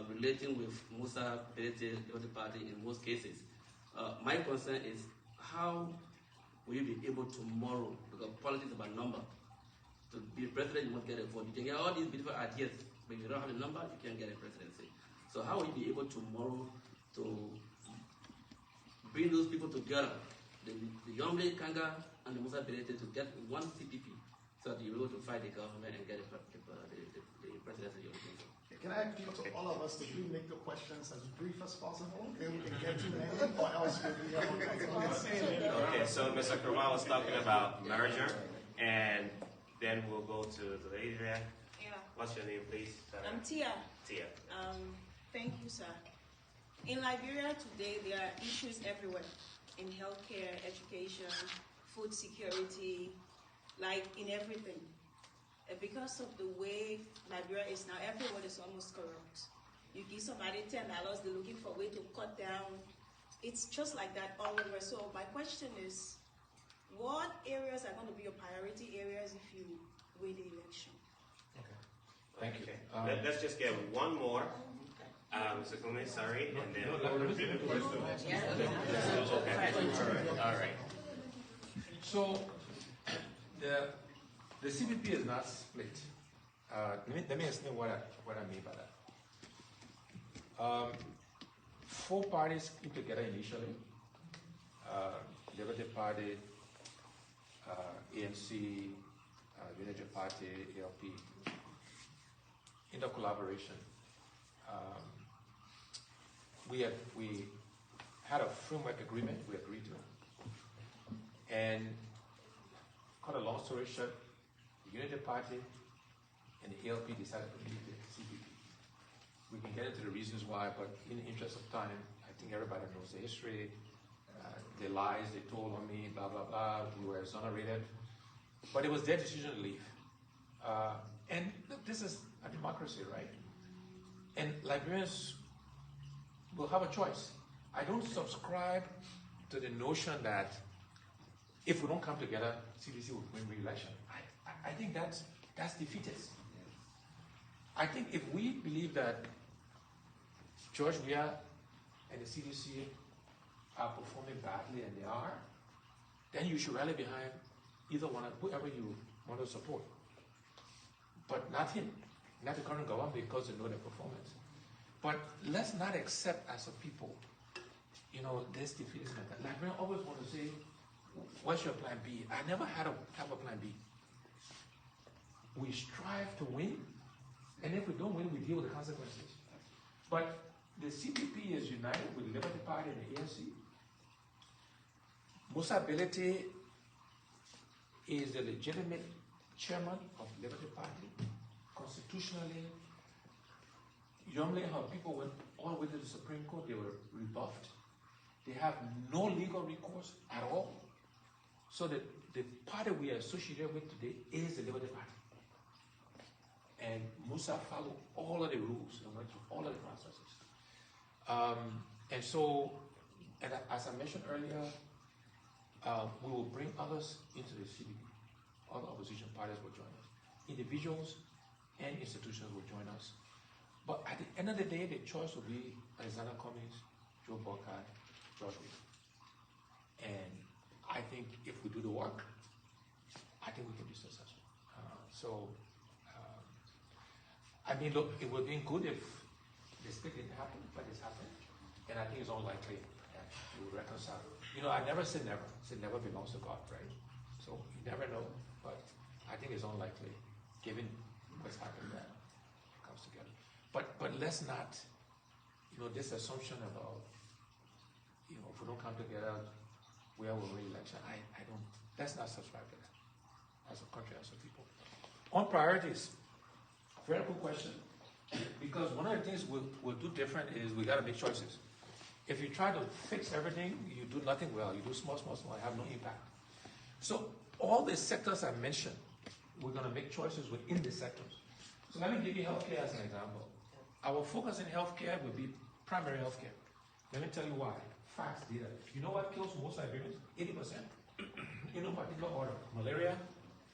relating with Musa Belite Liberty Party in most cases. My concern is how will you be able tomorrow, because politics is about number, to be president, you must get a vote. You can get all these beautiful ideas, but if you don't have a number, you can't get a presidency. So how will you be able tomorrow to bring those people together, the Yombli, Kanga, and the Musa Belite, to get one CPP, so that you're able to fight the government and get the presidency you're looking for? Can I appeal to all of us to please make the questions as brief as possible? Then we can get to them, or else we'll be here. Okay, so Mr. Kermah was talking about merger, and then we'll go to the lady there. Yeah. What's your name, please? I'm Tia. Tia. Thank you, sir. In Liberia today, there are issues everywhere in healthcare, education, food security, like in everything. Because of the way Liberia is now, everyone is almost corrupt. You give somebody $10, they're looking for a way to cut down. It's just like that all over. So my question is, what areas are going to be your priority areas if you win the election? Okay. Thank you. Okay. Let's just get one more. Mr. Cummings, sorry, and then. Okay. All right. So the CPP is not split. Let me explain what I mean by that. 4 parties came together initially Party, ANC, Unity Party, ALP, in the collaboration, we had a framework agreement we agreed to. And cut a long story short, the Unity Party and the ALP decided to leave the CPP. We can get into the reasons why, but in the interest of time, I think everybody knows the history, the lies they told on me, blah, blah, blah. We were exonerated. But it was their decision to leave. And look, this is a democracy, right? And Liberians will have a choice. I don't subscribe to the notion that if we don't come together, CDC will win re-election. I think that's defeatist. I think if we believe that George Weah and the CDC are performing badly, and they are, then you should rally behind either one, whoever you want to support. But not him, not the current government, because they know their performance. But let's not accept as a people, this defeatism. Liberians always want to say, what's your plan B? I never have a plan B. We strive to win, and if we don't win, we deal with the consequences. But the CPP is united with the Liberty Party and the ANC. Musa Belete is the legitimate chairman of the Liberty Party. Constitutionally, Yomle and her people went all the way to the Supreme Court. They were rebuffed. They have no legal recourse at all. So the party we are associated with today is the Liberty Party. And Musa followed all of the rules and went through all of the processes. And so, as I mentioned earlier, we will bring others into the CDP. Other opposition parties will join us. Individuals and institutions will join us. But at the end of the day, the choice will be Alexander Cummings, Joe Burkhardt, George Weah. And I think if we do the work, I think we can be successful. Look, it would have been good if the split didn't happen, but it's happened. And I think it's unlikely that we will reconcile. I never say never. Say never belongs to God, right? So you never know, but I think it's unlikely, given what's happened, that it comes together. But let's not, this assumption about, if we don't come together, where will we election? I don't, let's not subscribe to that as a country, as a people. On priorities, very good question. Because one of the things we'll do different is we got to make choices. If you try to fix everything, you do nothing well. You do small, have no impact. So all the sectors I mentioned, we're going to make choices within the sectors. So let me give you healthcare as an example. Our focus in healthcare will be primary healthcare. Let me tell you why. Facts, data. You know what kills most Liberians? 80%. In no particular order. Malaria,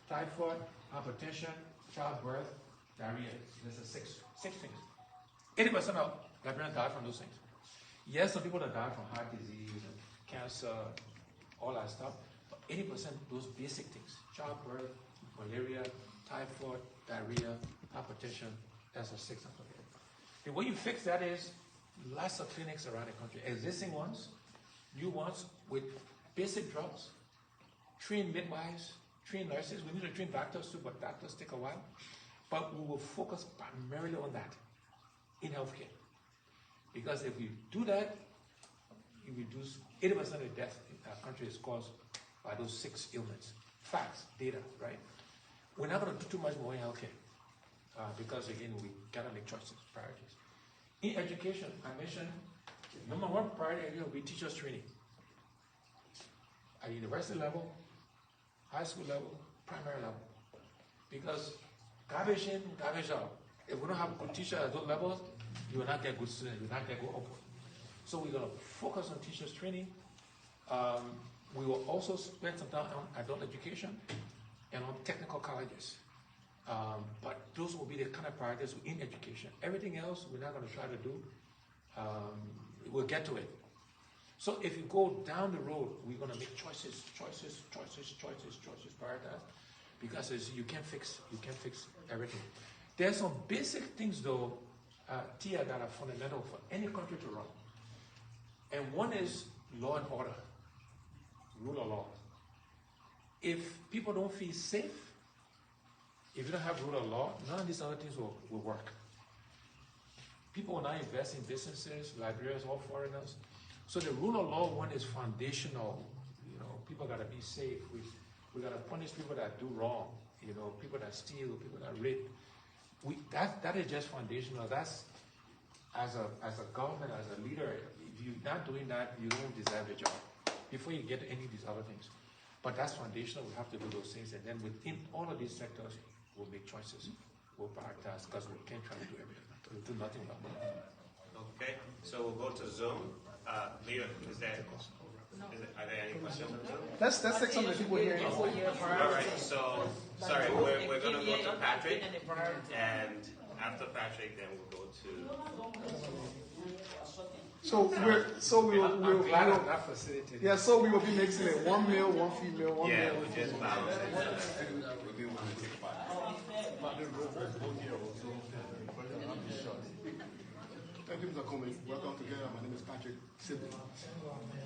typhoid, hypertension, childbirth, diarrhea. There's six things. 80% of Liberians die from those things. Yes, some people that die from heart disease and cancer, all that stuff, but 80% those basic things: childbirth, malaria, typhoid, diarrhea, hypertension. That's the 6 of them. The way you fix that is lots of clinics around the country, existing ones, new ones with basic drugs, trained midwives, trained nurses. We need to train doctors too, but doctors take a while. But we will focus primarily on that in healthcare. Because if we do that, you reduce 80% of the death in our country is caused by those 6 ailments. Facts, data, right? We're not going to do too much more in healthcare because, again, we got to make choices, priorities. In education, I mentioned the number one priority area will be teachers training. At university level, high school level, primary level. Because garbage in, garbage out. If we don't have good teachers at those levels, you will not get good students, you will not get good output. So we're going to focus on teachers training. We will also spend some time on adult education and on technical colleges. But those will be the kind of priorities in education. Everything else we're not going to try to do. We'll get to it. So if you go down the road, we're going to make choices, prioritize. Because you can't fix everything. There's some basic things though, Tia, that are fundamental for any country to run. And one is law and order, rule of law. if people don't feel safe, if you don't have rule of law, none of these other things will work. People will not invest in businesses, Liberians or foreigners. So the rule of law one is foundational. You know, people gotta be safe. We gotta punish people that do wrong. You know, people that steal, people that rape. That is just foundational. That's as a government, as a leader, if you're not doing that, you don't deserve a job before you get to any of these other things. But that's foundational. We have to do those things, and then within all of these sectors, we'll make choices. We'll prioritize because we can't try to do everything. We'll do nothing about it. Okay, so we'll go to Zoom. Leo, are there any questions on Zoom? Let's take some of the people here. All right, so sorry, we're going to go to Patrick, and after Patrick, then we'll go to. So we will facilitated. yeah. So we will be mixing it: one male, one female, one Yeah, male. we just balance it. Thank you, Mr. Cummings. Welcome together. My name is Patrick Sieh.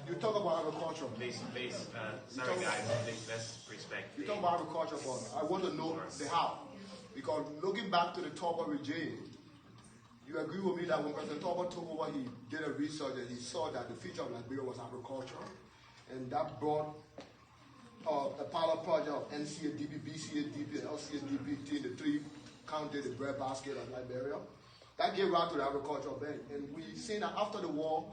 You talk about agriculture. Please, sorry guys, please, let's respect. You talk about agriculture, but I want to know the how. Because looking back to the Togo regime, you agree with me that when President Togo took over, he did a research and he saw that the future of Liberia was agriculture. And that brought a pilot project of NCADP, BCADP, and LCADP, the three counted the breadbasket of Liberia. That gave rise to the agricultural bank. And we seen that after the war,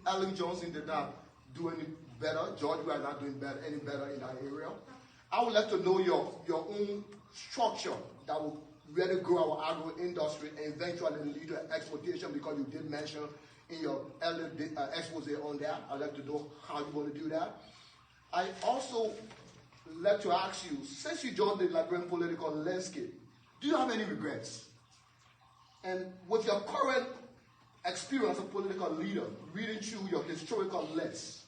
Ellen Johnson did not do any better. George, we are not doing any better in that area. I would like to know your own structure that will really grow our agro industry and eventually lead to exportation, because you did mention in your earlier expose on that. I'd like to know how you want to do that. I also like to ask you, since you joined the Liberian political landscape, do you have any regrets? And with your current experience as a political leader, reading through your historical list,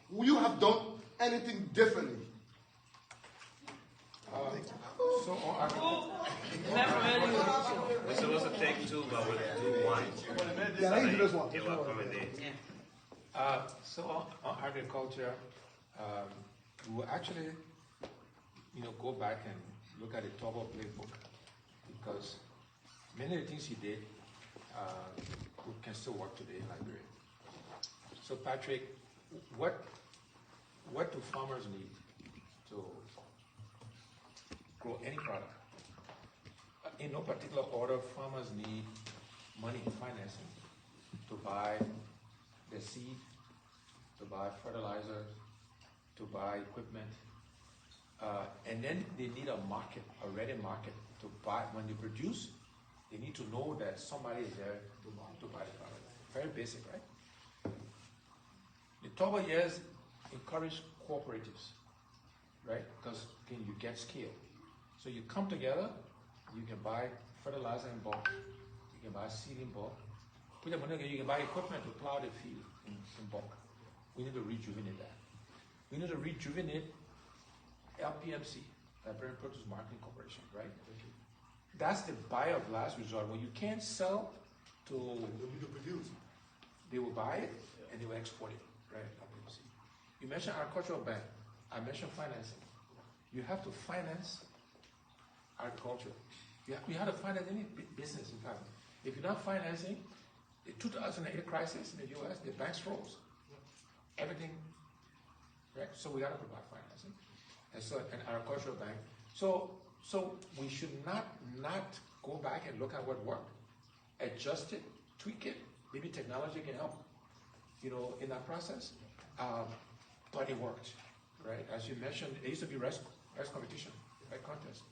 would you have done anything differently? We're supposed to take two, but we'll do one. Yeah, let's do this one. It will accommodate. So on agriculture, we will actually, go back and look at the Togo playbook, because many of the things he did can still work today in Liberia. So Patrick, what do farmers need to grow any product? In no particular order, farmers need money, financing, to buy the seed, to buy fertilizer, to buy equipment, and then they need a market, a ready market to buy. When they produce, they need to know that somebody is there to buy the product. Very basic, right? The Togo years encourage cooperatives, right? Because then you get scale. So you come together, you can buy fertilizer in bulk, you can buy seed in bulk, put your money together, you can buy equipment to plow the field in bulk. We need to rejuvenate that. We need to rejuvenate LPMC, Liberian Produce Marketing Corporation, right? That's the buyer of last resort. When you can't sell to produce, they will buy it and they will export it, right? LPMC. You mentioned agricultural bank. I mentioned financing. You have to finance agriculture. You have to finance any business, in fact. If you're not financing, the 2008 crisis in the US, the banks froze. Everything, right? So we got to provide financing. And so an agricultural bank. So we should not go back and look at what worked. Adjust it, tweak it. Maybe technology can help, in that process. But it worked, right? As you mentioned, it used to be rice competition, right? Contest.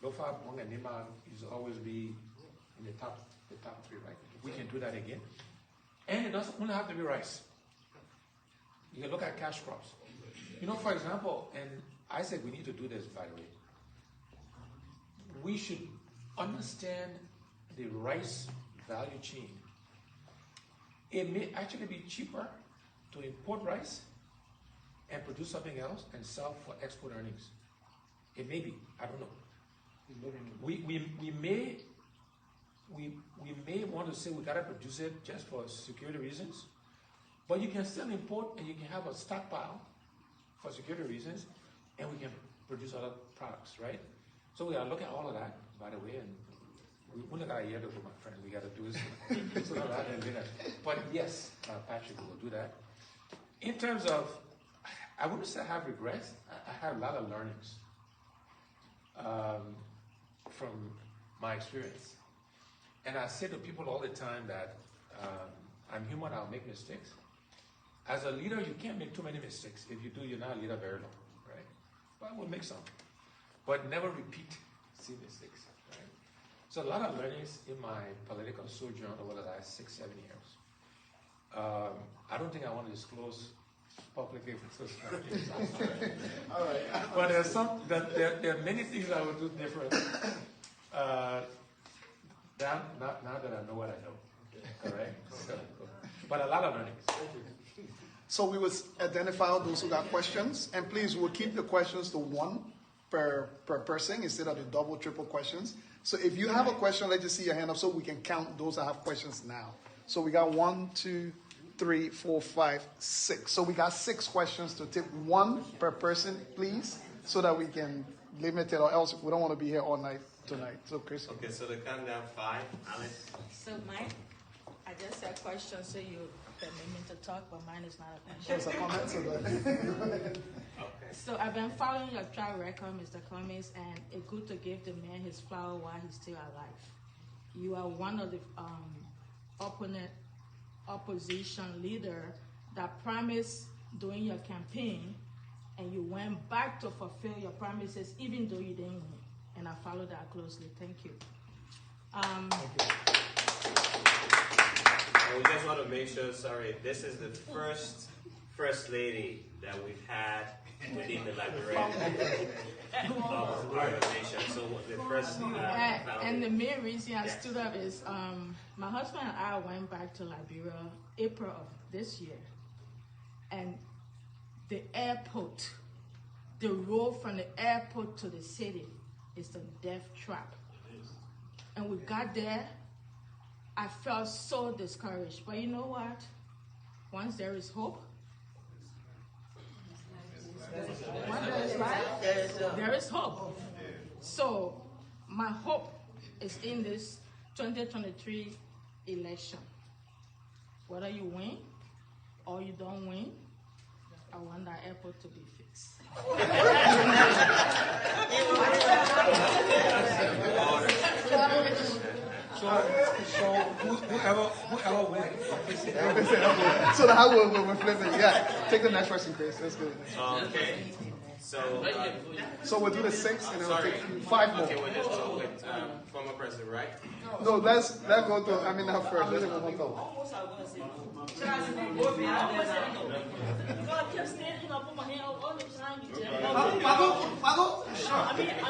Lofa, Bong, and Nima is always be in the top three, right? We can do that again. And it doesn't only have to be rice. You can look at cash crops. For example, and I said we need to do this, by the way. We should understand the rice value chain. It may actually be cheaper to import rice and produce something else and sell for export earnings. It may be, I don't know. We may want to say we gotta produce it just for security reasons, but you can still import and you can have a stockpile for security reasons, and we can produce other products, right? So we are looking at all of that, by the way, and we look at a year ago, my friend. We got to do this. But yes, Patrick will do that. In terms of, I wouldn't say I have regrets. I have a lot of learnings from my experience. And I say to people all the time that I'm human, I'll make mistakes. As a leader, you can't make too many mistakes. If you do, you're not a leader very long, right? But we'll make some. But never repeat same mistakes, right? So a lot of learnings in my political sojourn over the last 6-7 years. I don't think I want to disclose publicly. All right. But there are many things I would do different. Now that I know what I know, all right? But a lot of learnings. So we will identify those who got questions, and please, we'll keep the questions to one per person instead of the double, triple questions. So if you have a question, let's just see your hand up so we can count those that have questions now. So we got 1, 2, 3, 4, 5, 6. So we got 6 questions to take, one per person, please, so that we can limit it, or else we don't want to be here all night tonight. So Chris. Okay, so the countdown 5, Alice. So Mike, I just had a question, so you permit me to talk, but mine is not a question. It's a comment, so go ahead. Okay. So I've been following your track record, Mr. Cummings, and it's good to give the man his flower while he's still alive. You are one of the opposition leader that promised during your campaign, and you went back to fulfill your promises even though you didn't win. And I follow that closely. Thank you. I just want to make sure, this is the first lady that we've had within the Liberian organization. So the first and the main reason I stood up is my husband and I went back to Liberia April of this year, and the airport, the road from the airport to the city is a death trap. And we got there, I felt so discouraged. But you know what? Once there is hope, there is hope. So my hope is in this 2023 election. Whether you win or you don't win, I want that airport to be fixed. So whoever wins. So the how we're flipping. Yeah. Take the next person, Chris. Let's go. Okay. So we'll do the 6 and then we'll take 5 more. Okay, we'll just go with former president, right? No, let's go to not first. Let's go. God kept standing up, put my hand up all the time. I'm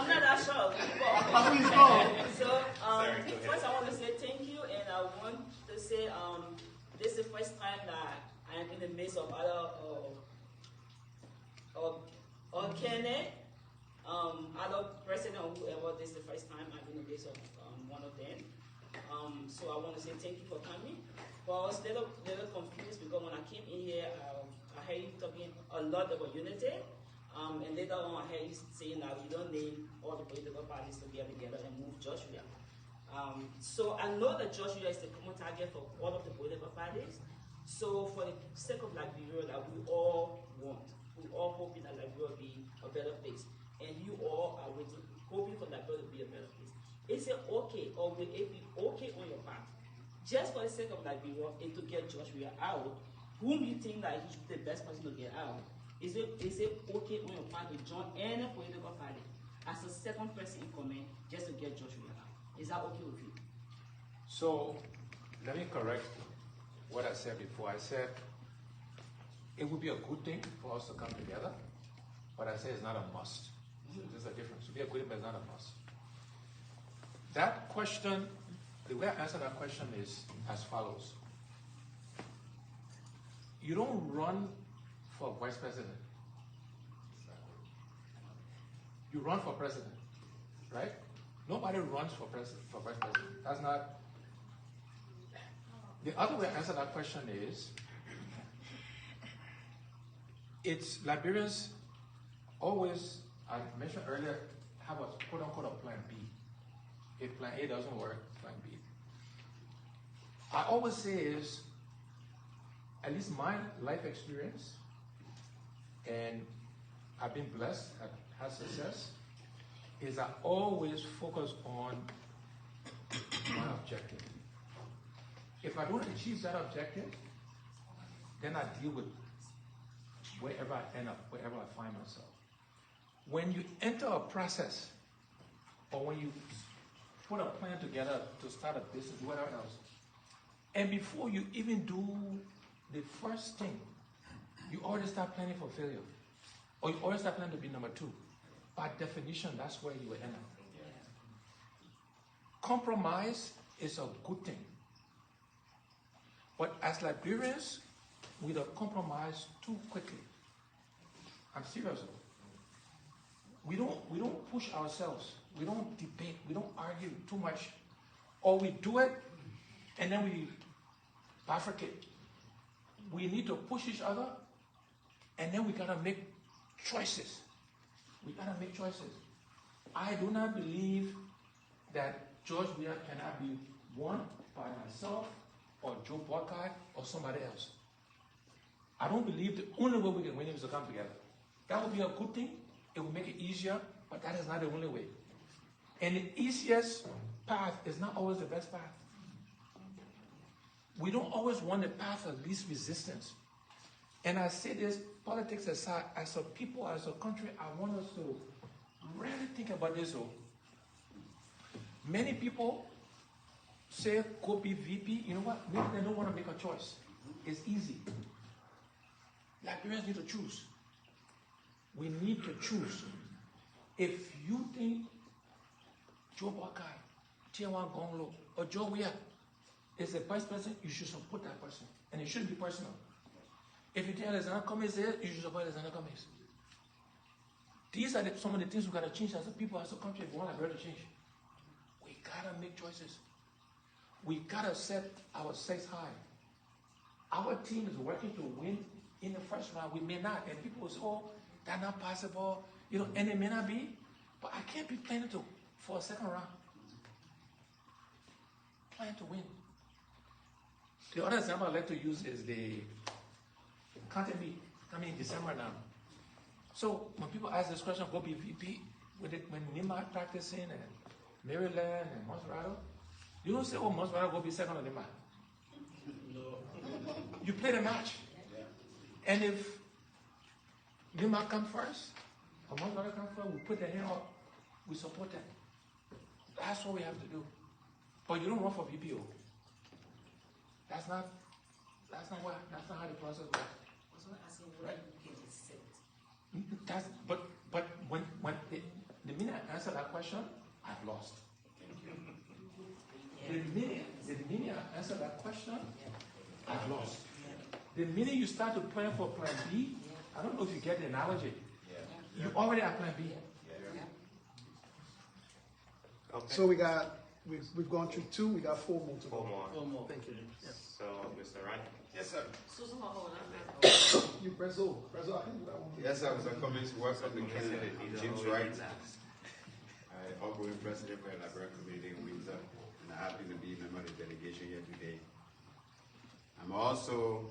not that sure. So, first I want to say thank you, and I want to say this is the first time that I am in the midst of other candidate, other president or whoever. This is the first time I'm in the midst of one of them. So I want to say thank you for coming. But I was a little confused because when I came in here, I heard you talking a lot about unity. And later on, I heard you saying that you don't name all the political parties to get together and move Joshua. So I know that Joshua is the common target for all of the political parties. So for the sake of Liberia, that we all want, we all hoping that Liberia will be a better place. And you all are hoping for Liberia to be a better place. Is it okay, or will it be okay on your part? Just for the sake of Liberia and to get Joshua out, whom you think that he should be the best person to get out, is it okay on your part to join any political party as a second person in command just to get Joshua out? Is that okay with you? So let me correct what I said before. I said it would be a good thing for us to come together, but I said it's not a must. So there's a difference. It would be a good thing, but it's not a must. That question, the way I answer that question is as follows. You don't run for vice president. You run for president, right? Nobody runs for vice president. That's not. The other way to answer that question is, it's Liberians always I mentioned earlier, have a quote unquote a plan B. If plan A doesn't work, plan B. I always say is, at least my life experience, and I've been blessed, I've had success, is I always focus on my objective. If I don't achieve that objective, then I deal with wherever I end up, wherever I find myself. When you enter a process, or when you put a plan together to start a business, whatever else, and before you even do the first thing, you already start planning for failure. Or you already start planning to be number 2. By definition, that's where you will end up. Compromise is a good thing. But as Liberians, we don't compromise too quickly. I'm serious. We don't push ourselves. We don't debate. We don't argue too much. Or we do it, and then we bifurcate. We need to push each other, and then we gotta make choices. We gotta make choices. I do not believe that George Weah cannot be won by myself or Joe Buckeye or somebody else. I don't believe the only way we can win is to come together. That would be a good thing. It will make it easier, but that is not the only way. And the easiest path is not always the best path. We don't always want the path of least resistance. And I say this, politics aside, as a people, as a country, I want us to really think about this. Many people say, go be VP. You know what? Maybe they don't want to make a choice. It's easy. Liberians need to choose. We need to choose. If you think Joe Buckeye, Tier 1 Gonglo, or Joe Weah is the vice president, you should support that person. And it shouldn't be personal. If you think Alexander Cummings is there, you should support Alexander Cummings. These are some of the things we got to change as a people, as a country, if we want Liberia to change. We got to make choices. We got to set our stakes high. Our team is working to win in the first round. We may not. And people will say, oh, that's not possible. You know, and it may not be. But I can't be planning for a second round. Plan to win. The other example I like to use is the content meet coming in December now. So when people ask this question, go be VP, when Nima practicing and Maryland and Monserrato, you don't say, oh, Monserrato go be second on Nima. No. You play the match. And if Nima come first, or Monserrato come first, we put their hand up, we support them. That's what we have to do. But you don't run for VPO. That's not how the process works. Right? But when the minute I answer that question, I've lost. The minute I answer that question, I've lost. The minute you start to plan for plan B, I don't know if you get the analogy. You already have plan B. Okay. So we've gone through 2, we got 4 more to go. 4 more. Thank you. Yeah. So, Mr. Ryan? Yes, sir. You press O. I think that one. Yes, sir. Mr. Cummings, welcome to Canada. James Wright. Outgoing president for the Liberia community in Windsor, and I happen to be a member of the delegation here today. I'm also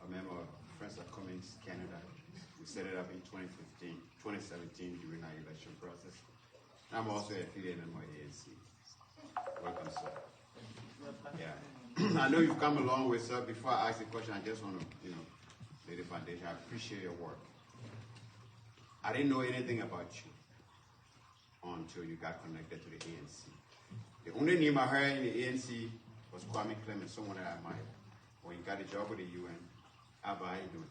a member of Friends of Cummings Canada. We set it up in 2017 during our election process. I'm also a affiliate member of ANC. Welcome, sir. Yeah. I know you've come a long way, sir. Before I ask the question, I just want to, lay the foundation. I appreciate your work. I didn't know anything about you until you got connected to the ANC. The only name I heard in the ANC was Kwame Clemens, someone that I admired. When you got a job with the UN, how are you doing?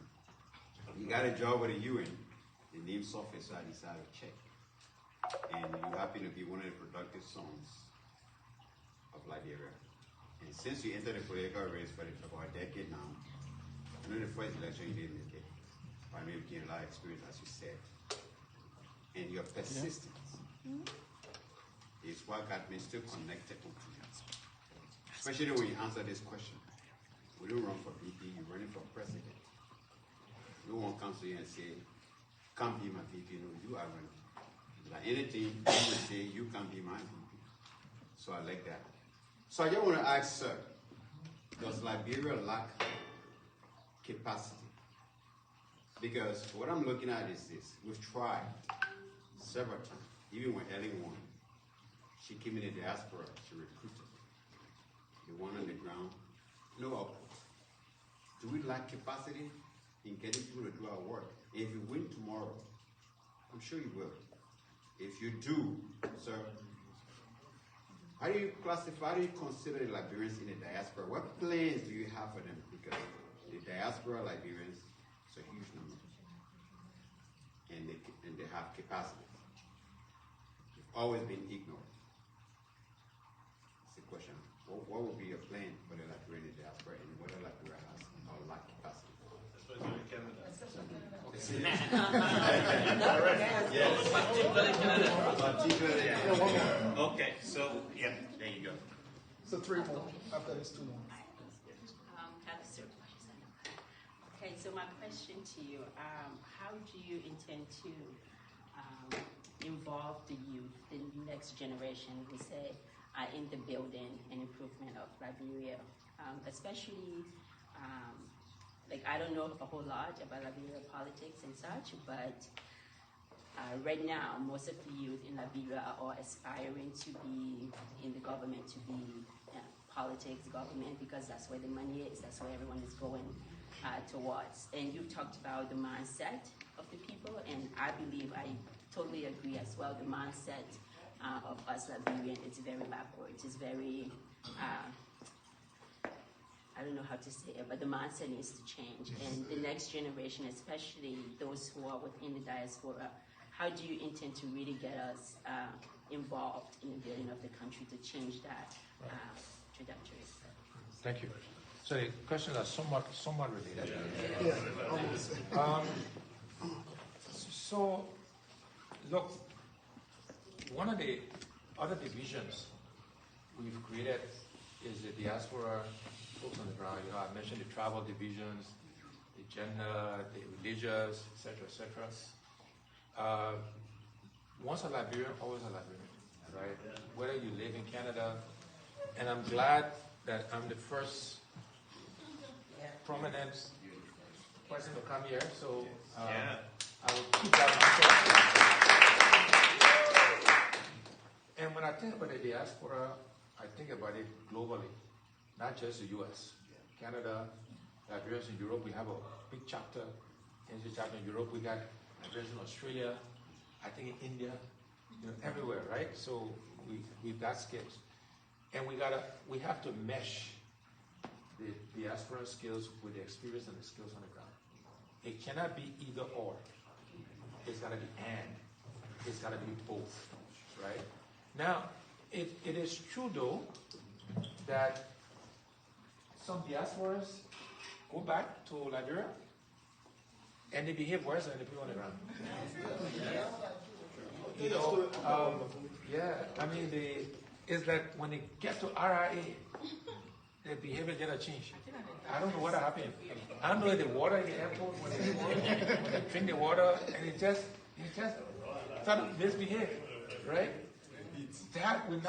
You got a job with the UN, the name surfaced, so I decided to check. And you happen to be one of the productive sons of Liberia. And since you entered the political race for about a decade now, I know the first election you didn't make it, but I know you gained a lot of experience, as you said. And your persistence is what got me still connected with you. Especially when you answer this question. We don't run for VP, you're running for president. No one comes to you and say, can't be my VP. No, you are running. Like anything, you would say you can't be my VP. So I like that. So I just want to ask, sir, does Liberia lack capacity? Because what I'm looking at is this. We've tried several times, even when Ellen won. She came in the diaspora, she recruited. The one on the ground, no output. Do we lack capacity in getting people to do our work? If you win tomorrow, I'm sure you will. If you do, sir, how do you classify, how do you consider the Liberians in the diaspora? What plans do you have for them? Because the diaspora Liberians is a huge number. And they have capacity. They've always been ignored. It's a question. What would be a plan for the Liberian diaspora and whether Liberia has or lack capacity? Especially in Canada. Okay, so yeah, there you go. So 3 more. After this, 2 more. Okay, so my question to you, how do you intend to involve the youth, the next generation, we say, in the building and improvement of Liberia, especially, like I don't know a whole lot about Liberia politics and such, but right now, most of the youth in Liberia are all aspiring to be in the government, to be politics, government, because that's where the money is, that's where everyone is going towards. And you've talked about the mindset of the people, and I believe, I totally agree as well, the mindset of us Liberians is very backwards, it's very, I don't know how to say it, but the mindset needs to change. And the next generation, especially those who are within the diaspora, how do you intend to really get us involved in the building of the country to change that trajectory? Thank you. So the questions are somewhat related. Yeah. So, look, one of the other divisions we've created is the diaspora folks on the ground. You know, I mentioned the tribal divisions, the gender, the religious, etc., etc. Once a Liberian, always a Liberian, right? Whether you live in Canada, and I'm glad that I'm the first prominent person to come here, so I will keep that myself. And when I think about the diaspora, I think about it globally, not just the U.S. Canada, Liberians in Europe, we have a big chapter. In Europe, we got Liberians in Australia, I think in India, you know, everywhere, right? So we've got skills. And we have to mesh the diaspora skills with the experience and the skills on the ground. It cannot be either or. It's got to be and. It's got to be both, right? Now, it is true, though, that some diasporas go back to Liberia and they behave worse than the people on the ground. You know, I mean, it's like when they get to RIA, their behavior gets changed. I don't know what happened. I don't know if the water in the airport, when they drink the water, and it just start to misbehave, right? That we're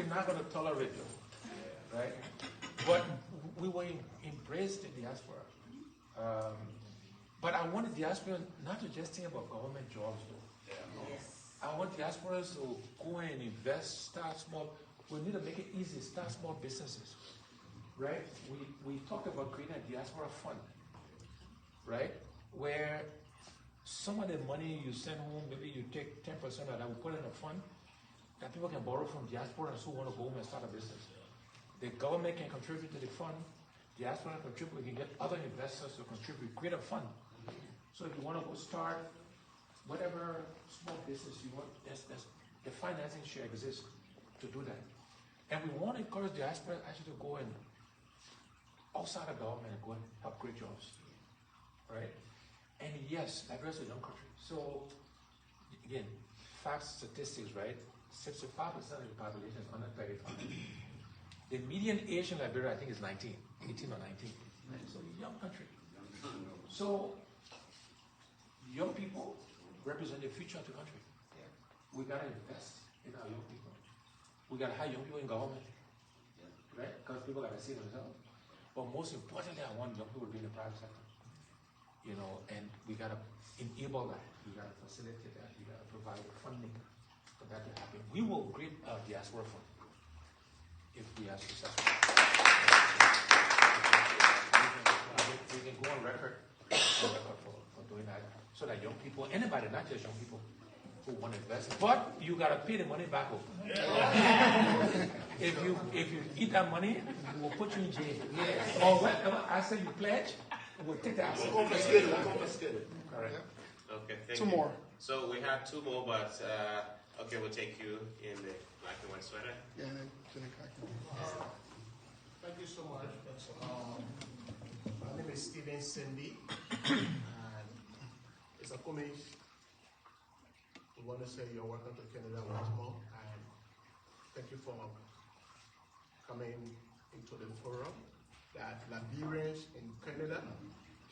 not going to tolerate, right? But we will embrace the diaspora. But I want the diaspora not to just think about government jobs, though. I want diasporas to go and invest, start small. We need to make it easy, start small businesses, right? We talked about creating a diaspora fund, right? Where some of the money you send home, maybe you take 10% of that, we put in a fund that people can borrow from diaspora and who want to go home and start a business. The government can contribute to the fund, diaspora can contribute, we can get other investors to contribute, create a fund. So if you want to go start whatever small business you want, the financing should exist to do that. And we want to encourage diaspora actually to go and outside of government and go and help create jobs, right? And yes, Liberia is a young country. So again, facts, statistics, right? 65% of the population is under 35. The median age in Liberia, I think, is 18 or 19. Right? So a young country. So, young people represent the future of the country. We gotta invest in our young people. We gotta hire young people in government, right? Because people gotta see themselves. But most importantly, I want young people to be in the private sector. You know, and we gotta enable that. We gotta facilitate that. We gotta provide funding for that to happen. We will create a diaspora fund if we are successful. We can go on record for doing that, so that young people, anybody, not just young people, who want to invest, but you gotta pay the money back home. If you eat that money, we'll put you in jail. Or whatever asset you pledge, we'll take that asset. Confiscated. Correct. Okay, thank Two you. more. So we have two more, but okay, we'll take you in the black and white sweater. Yeah, and then Jenny Kaki. Thank you so much. My name is Stephen Cindy, and it's a Cummings. We want to say you're welcome to Canada once more, and thank you for coming into the forum that Liberians in Canada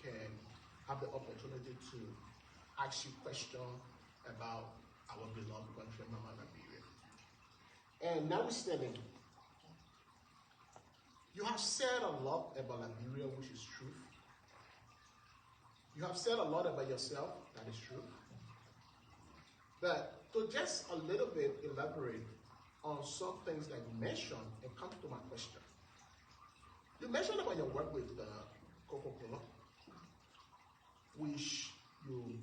can have the opportunity to ask you questions about our beloved country, Mama Liberia. And notwithstanding, you have said a lot about Liberia, which is true. You have said a lot about yourself, that is true. But to just a little bit elaborate on some things that you mentioned, and come to my question. You mentioned about your work with Coca-Cola, which you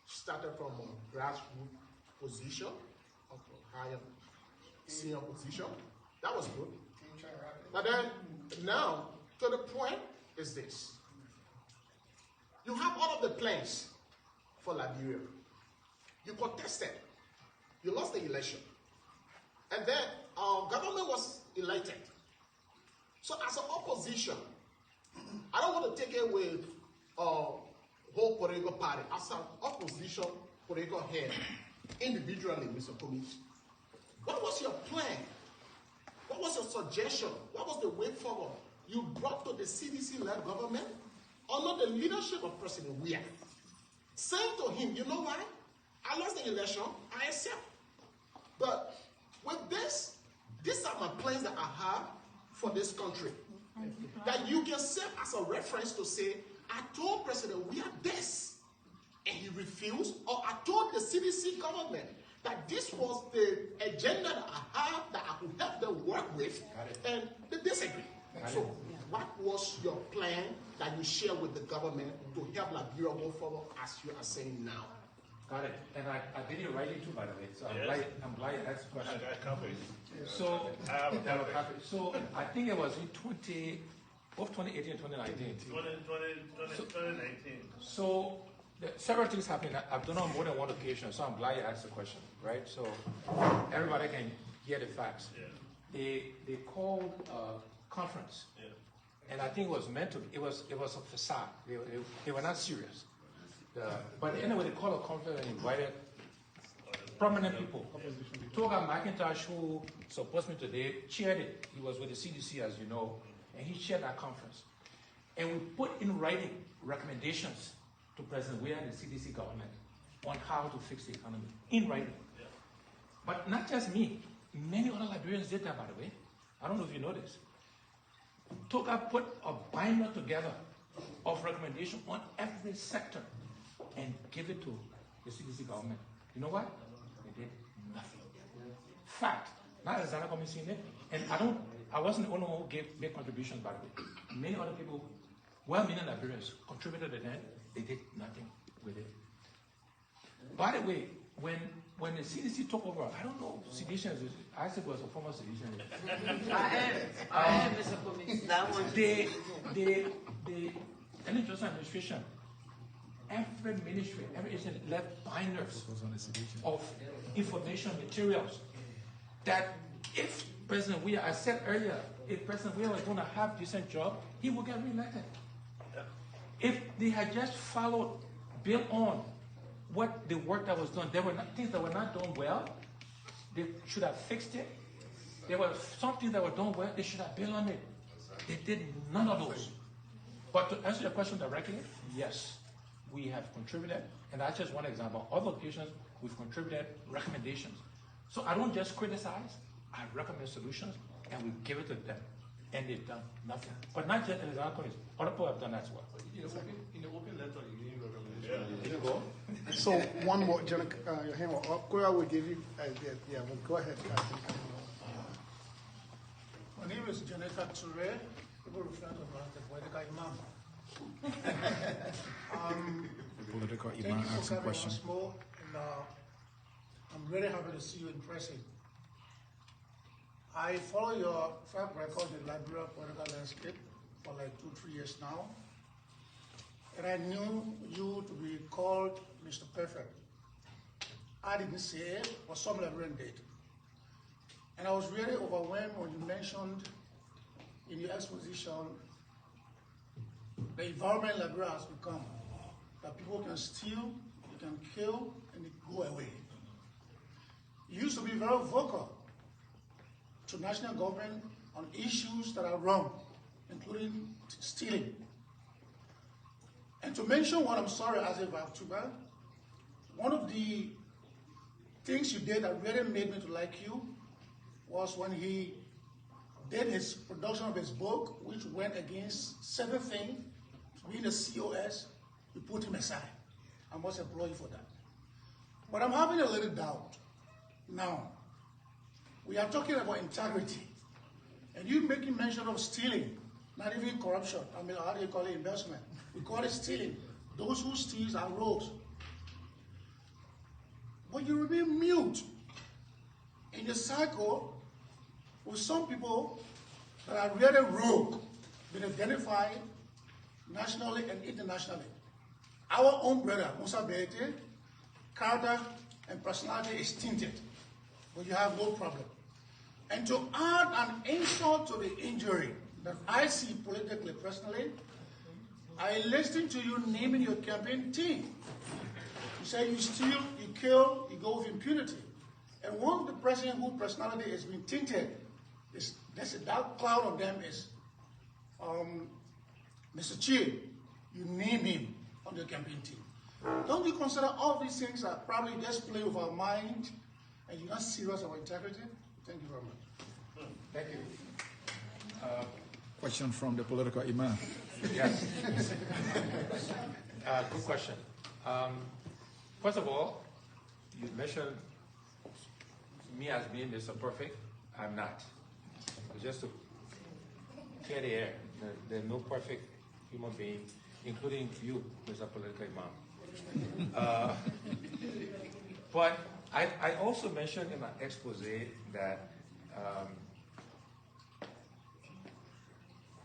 started from a grassroots position, of a higher senior position. That was good. But then, now, to the point is this. You have all of the plans for Liberia. You contested. You lost the election. And then our government was elected. So as an opposition, I don't want to take it with whole political party. As an opposition political head, individually, Mr. Cummings, what was your plan? What was your suggestion? What was the way forward you brought to the CDC-led government under the leadership of President Weah? Saying to him, you know what? I lost the election, I accept. But with this, these are my plans that I have for this country. That you can serve as a reference to say, I told President Weah this, and he refused, or I told the CDC government that this was the agenda that I have that I could help them work with, and they disagree. So what was your plan that you share with the government to help Liberia go forward as you are saying now? Got it. And I did it writing too, by the way. So I'm glad you asked the question. I got copies. So I have a copy. So I think it was in 2018 and 2019. 2019. So several things happened. I've done it on more than one occasion, so I'm glad you asked the question, right? So everybody can hear the facts. Yeah. They called a conference, and I think it was meant to. It was a facade. They were not serious. But anyway, they called a conference and invited prominent people. Toga McIntosh, who supports me today, chaired it. He was with the CDC, as you know, and he chaired that conference. And we put in writing recommendations to President Weah and the CDC government on how to fix the economy, in writing. Yeah. But not just me. Many other Liberians did that, by the way. I don't know if you know this. Toga put a binder together of recommendation on every sector and give it to the CDC government. You know what? They did nothing. Fact. Not as Zana coming seeing it. And I wasn't the only one who gave big contributions, by the way. Many other people, well-meaning Liberians, contributed to that. They did nothing with it. By the way, when the CDC took over, I don't know, seditionists, Isaac was a former seditionist. I am, Mr. Cummings. That one. The Johnson administration, every ministry, every agency left binders of information materials that if President Weah, I said earlier, if President Weah was going to have a decent job, he would get reelected. If they had just followed, built on what the work that was done, there were things that were not done well, they should have fixed it. There were some things that were done well, they should have built on it. They did none of those. But to answer your question directly, yes. we have contributed, and that's just one example. Other occasions, we've contributed recommendations. So I don't just criticize, I recommend solutions, and we give it to them, and they've done nothing. But not just in the companies, other people have done as well. In the open letter, you gave recommendation. There you go. So one more, John, your hand up. Koya will give you, yeah, well, go ahead, Captain. My name is Janeka Toure. People refer to me as the political imam. Political Thank Imam you for asking coming question. once more, and I'm really happy to see you in person. I follow your track record in the Liberia political landscape for like 2-3 years now, and I knew you to be called Mr. Perfect. I didn't say it, but some Liberian did. And I was really overwhelmed when you mentioned in your exposition the environment Liberia has become, that people can steal, they can kill, and they go away. You used to be very vocal to national government on issues that are wrong, including stealing. And to mention what I'm sorry as a VACTUBA, one of the things you did that really made me to like you was when he did his production of his book, which went against certain things, being a COS, you put him aside. I must applaud you for that. But I'm having a little doubt. Now, we are talking about integrity, and you making mention of stealing, not even corruption. I mean, how do you call it, investment? We call it stealing. Those who steal are rogues. But you remain mute in the cycle with some people that are really rogue, been identified nationally and internationally. Our own brother, Musa Berete, character and personality is tinted, but you have no problem. And to add an insult to the injury that I see politically, personally, I listened to you naming your campaign team. You say you steal, you kill, you go with impunity. And one of the president whose personality has been tinted, there's a dark cloud of them is Mr. Sieh. You name him on your campaign team. Don't you consider all these things are probably just play with our mind and you're not serious about integrity? Thank you very much. Thank you. Question from the political Imam. Yes. Good question. First of all, you mentioned me as being Mr. Perfect. I'm not. Just to clear the air, there's no perfect human being, including you, Mr. Political Imam. But I also mentioned in my expose that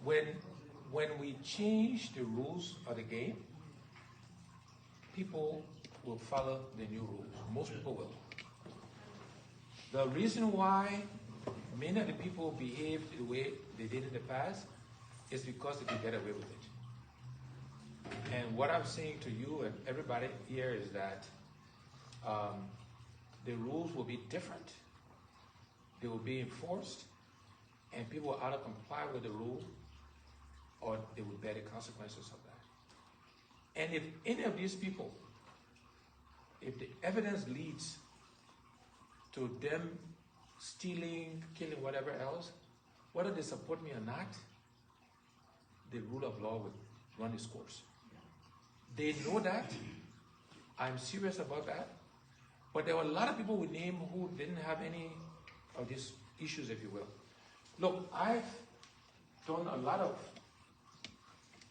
when we change the rules of the game, people will follow the new rules. Most people will. The reason why many of the people behaved the way they did in the past is because they could get away with it. And what I'm saying to you and everybody here is that the rules will be different. They will be enforced, and people will either comply with the rule or they will bear the consequences of that. And if any of these people, if the evidence leads to them stealing, killing, whatever else, whether they support me or not, the rule of law will run its course. They know that. I'm serious about that. But there were a lot of people we named who didn't have any of these issues, if you will. Look, I've done a lot of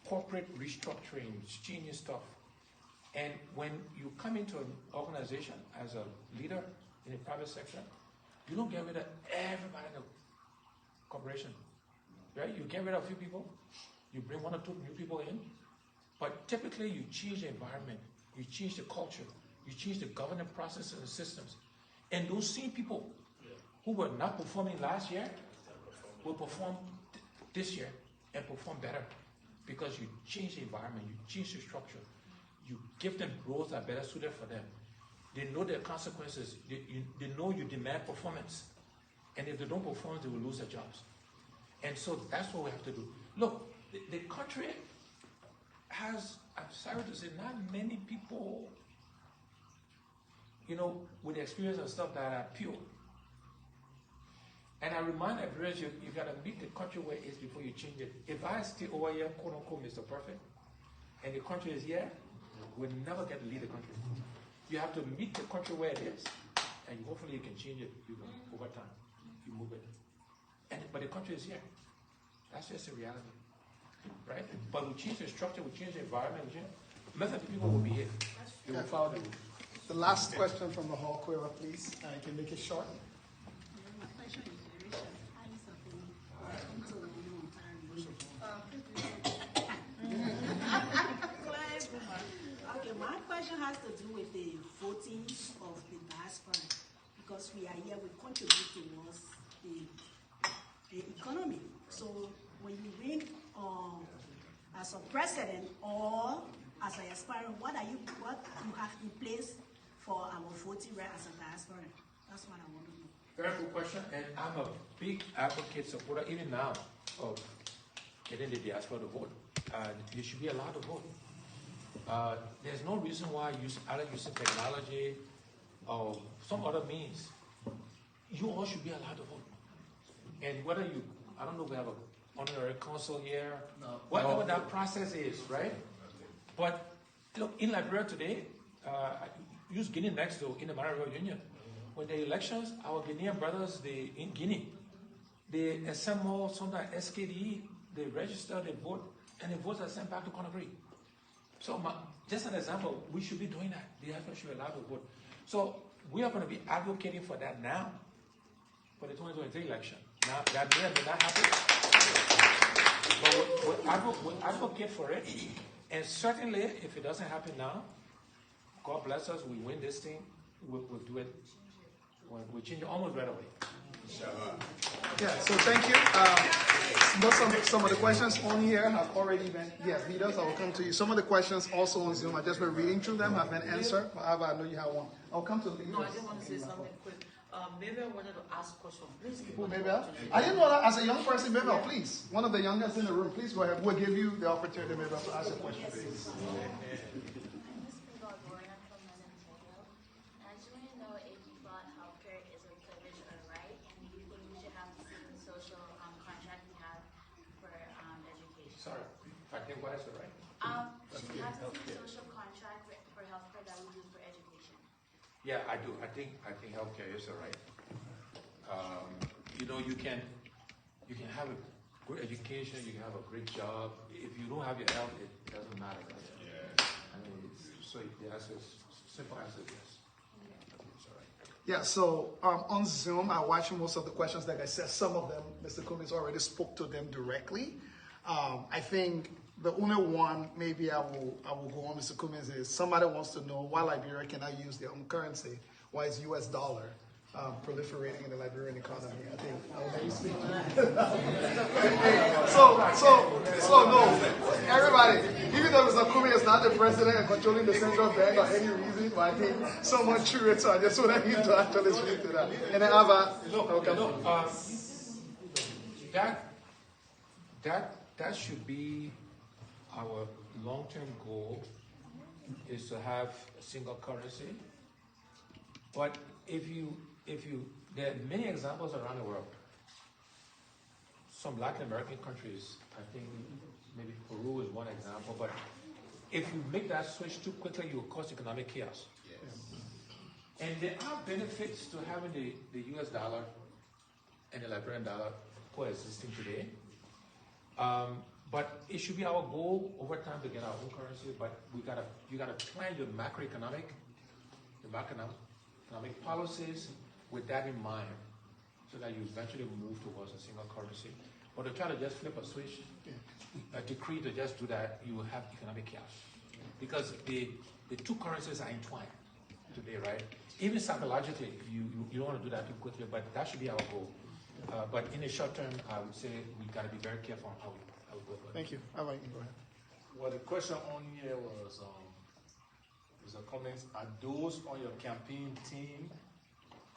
corporate restructuring, genius stuff. And when you come into an organization as a leader in the private sector, you don't get rid of everybody in the corporation, right? You get rid of a few people, you bring 1 or 2 new people in, but typically you change the environment, you change the culture, you change the governance process and the systems. And those same people who were not performing last year will perform this year and perform better because you change the environment, you change the structure, you give them roles that are better suited for them. They know their consequences. They know you demand performance. And if they don't perform, they will lose their jobs. And so that's what we have to do. Look, the country I'm sorry to say, not many people, with the experience and stuff that are pure. And I remind everyone, you got to meet the country where it is before you change it. If I stay over here, quote unquote, Mr. Perfect, and the country is here, we'll never get to lead the country. You have to meet the country where it is, and hopefully you can change it over time. You move it. But the country is here. That's just a reality. Right? But we change the structure, we change the environment, most of the people will be here. They will follow the rules. The last question from the hall, Quera, please. I can make it short. My question is very short. Hi, Mr. Penny. Welcome to Okay, my question has to do with the voting of the diaspora, because we are here, we contribute towards the economy. So when you win as a president or as an aspirant, what you have in place for our voting right as a diaspora? That's what I want to know. Very good question, and I'm a big advocate, supporter, even now, of getting the diaspora to vote. You should be allowed to vote. There's no reason why either using technology or some other means, you all should be allowed to vote. And whether I don't know, we have an honorary consul here, whatever that process is, right? But look, in Liberia today, use Guinea next to in the Monetary Union. When the elections, our Guinean brothers, in Guinea, they assemble sometimes SKD, they register, they vote, and the votes are sent back to Conakry. So just an example, we should be doing that. The diaspora should be allowed to vote. So we are going to be advocating for that now, for the 2023 election. Now, that may or may not happen. But we'll advocate for it. And certainly, if it doesn't happen now, God bless us, we win this thing, we'll do it. We'll change it almost right away. Yeah, so thank you. Some of the questions on here have already been, leaders, I will come to you. Some of the questions also on Zoom, I've just been reading through them, have been answered. However, I know you have one. I'll come to the leaders. No, I just want to say something quick. Maybe I wanted to ask a question. Please. Who, Mabel? I didn't know that as a young person, Mabel, please. One of the youngest in the room, please go ahead. We'll give you the opportunity, Mabel, to ask a question, please. Sorry, I think what is it, right? Should we have some social contract for healthcare that we use for education? Yeah, I do. I think healthcare is a right. You can have a good education, you can have a great job. If you don't have your health, it doesn't matter. Right? Yeah. I mean, so the answer is simple answer is yes. It's all right. Yeah, so on Zoom, I watched most of the questions. Like I said, some of them, Mr. Cummings already spoke to them directly. I think the only one maybe I will go on, Mr. Cummings, is somebody wants to know why Liberia cannot use their own currency. Why is U.S. dollar proliferating in the Liberian economy? I think I'll let you speak to that. So no, everybody, even though Mr. Cummings is not the president and controlling the central bank or any reason, but I think someone threw it, so I just wanted him to actually speak to that. And then that should be our long-term goal, is to have a single currency. But there are many examples around the world. Some Latin American countries, I think maybe Peru is one example, but if you make that switch too quickly, you will cause economic chaos. Yes. And there are benefits to having the US dollar and the Liberian dollar coexisting today. But it should be our goal over time to get our own currency, but you gotta plan your macroeconomic policies with that in mind, so that you eventually move towards a single currency. But to try to just flip a switch, a decree to just do that, you will have economic chaos. Because the two currencies are entwined today, right? Even psychologically, you don't want to do that too quickly, but that should be our goal. But in the short term, I would say we got to be very careful on how we go about it. Thank you. All right, go ahead. Well, the question on here was, Mr. Cummings, are those on your campaign team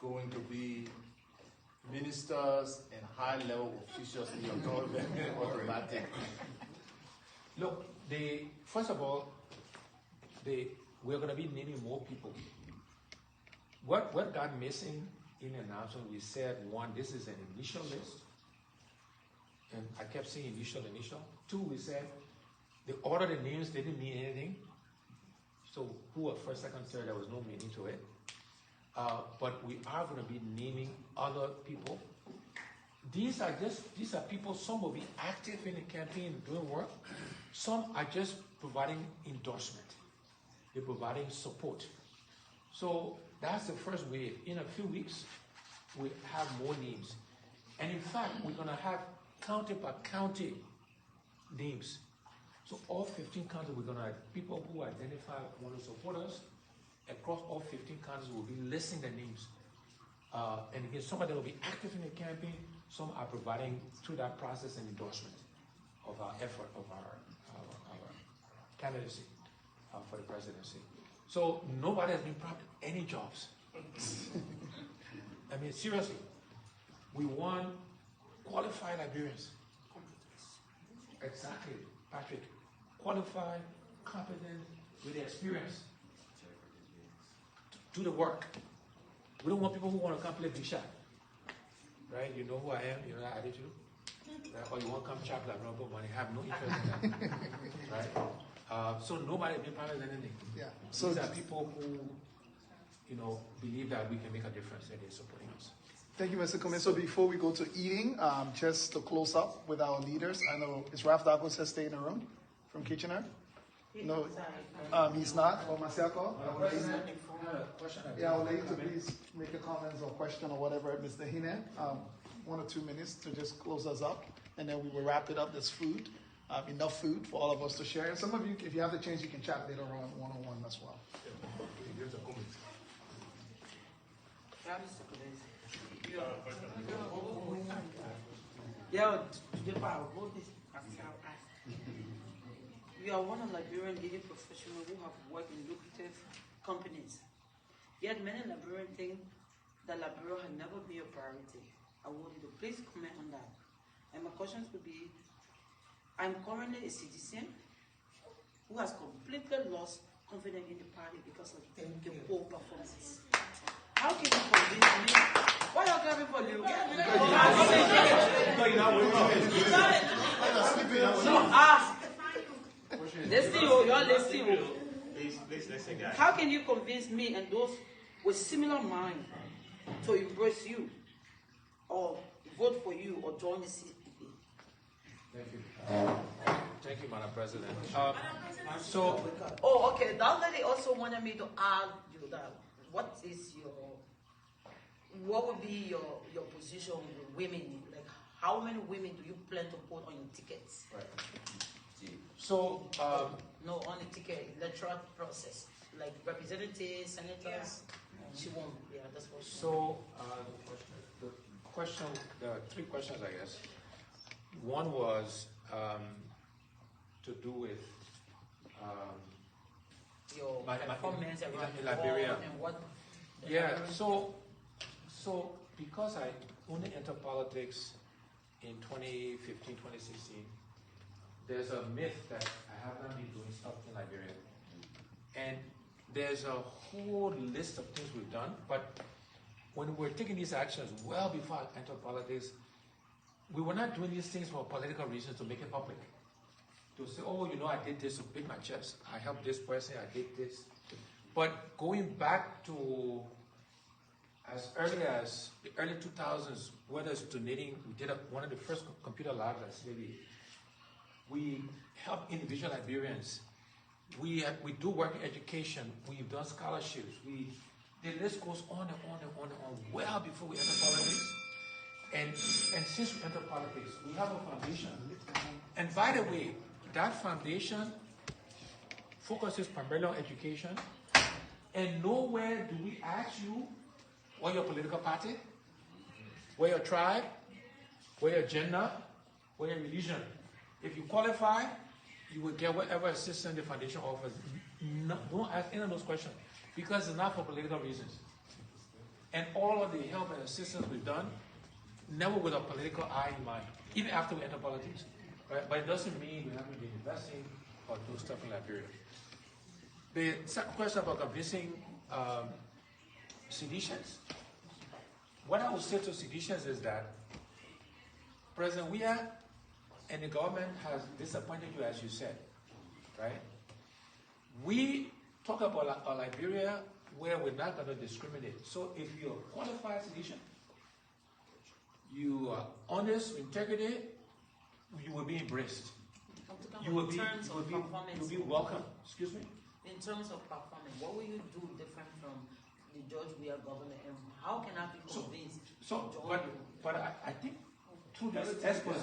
going to be ministers and high-level officials in your government automatically? Look, First of all, we're going to be naming more people. What got missing in the announcement, we said, one, this is an initial list. And I kept saying initial. Two, we said, the order of the names didn't mean anything. So who was first, second, third, there was no meaning to it. But we are going to be naming other people. These are people, some will be active in the campaign doing work. Some are just providing endorsement. They're providing support. So that's the first wave. In a few weeks, we have more names. And in fact, we're going to have county by county names. So all 15 counties, we're going to have people who identify want to support us. Across all 15 counties, we'll be listing their names. And again, some of them will be active in the campaign. Some are providing through that process an endorsement of our effort, of our candidacy for the presidency. So nobody has been promised any jobs. I mean, seriously, we want qualified Liberians. Exactly, Patrick. Qualified, competent, with experience. Do the work. We don't want people who want to come play big shot. Right? You know who I am, you know that attitude. Right? Or you want to come chop like rubber money. I have no interest in that. Right? So nobody has been promised anything. Yeah. So these are people who, believe that we can make a difference and they're supporting us. Thank you, Mr. Cummings. So before we go to eating, just to close up with our leaders, I know, is Ralph Douglas has stayed in the room from Kitchener? No, he's not. Or Masiako? I will let you to please make a comment or question or whatever, Mr. Hine. 1 or 2 minutes to just close us up, and then we will wrap it up. There's food, enough food for all of us to share. And some of you, if you have the chance, you can chat later on one-on-one as well. We are one of Liberian leading professionals who have worked in lucrative companies. Yet many Liberians think that Liberia has never been a priority. I want you to please comment on that. And my questions would be, I'm currently a citizen who has completely lost confidence in the party because of the poor performances. How can you convince me? Why are you grabbing for you? No, ask. Listen, you're listening. Please listen, guys. How can you convince me and those with similar mind to embrace you, or vote for you, or join the CPP? Thank you. Thank you, Madam President. Okay. That lady also wanted me to ask you that. What would be your position with women? Like, how many women do you plan to put on your tickets? Right. So, no, on the ticket, electoral process, like representatives, senators. She won't. Yeah, that's what. There are 3 questions, I guess. One was to do with your performance in Liberia. And what? Yeah. So because I only entered politics in 2015, 2016. There's a myth that I have not been doing stuff in Liberia. And there's a whole list of things we've done, but when we're taking these actions well before I entered politics, we were not doing these things for political reasons to make it public. To say, I did this to beat my chest. I helped this person, I did this. But going back to as early as the early 2000s, whether it's donating, we did one of the first computer labs at Sieh. We help individual Liberians. We do work in education. We've done scholarships. The list goes on and on and on and on, well before we enter politics. And since we enter politics, we have a foundation. And by the way, that foundation focuses primarily on education. And nowhere do we ask you what your political party, what your tribe, what your gender, what your religion. If you qualify, you will get whatever assistance the foundation offers. No, don't ask any of those questions because it's not for political reasons. And all of the help and assistance we've done, never with a political eye in mind, even after we enter politics. Right? But it doesn't mean we haven't been investing or do stuff in Liberia. The second question about convincing seditionists. What I would say to seditionists is that President Weah and the government has disappointed you, as you said, right? We talk about a Liberia where we're not going to discriminate. So if you're a qualified sedition, you are honest, integrity, you will be embraced. You will be welcome. Excuse me? In terms of performance, what will you do different from the George Weah government, and how can I be convinced? But I think through this expose,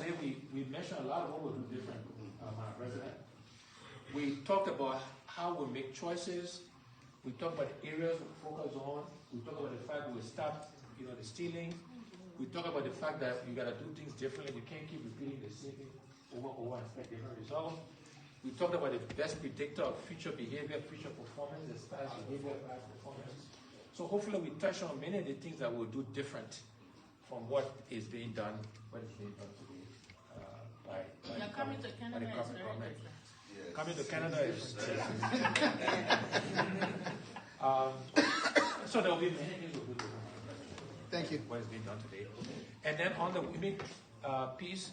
we mentioned a lot of what we'll do different, Madam President. We talked about how we make choices. We talked about the areas we focus on. We talked about the fact we stop, the stealing. We talk about the fact that you got to do things differently. You can't keep repeating the same thing over and over and expect different results. We talked about the best predictor of future behavior, future performance, as past behavior, past performance. So hopefully we touch on many of the things that we'll do different from what is being done, today by the coming to Canada is very government. different. Coming to Canada is so there will be many things we'll do different. Thank you. What is being done today. And then on the women piece,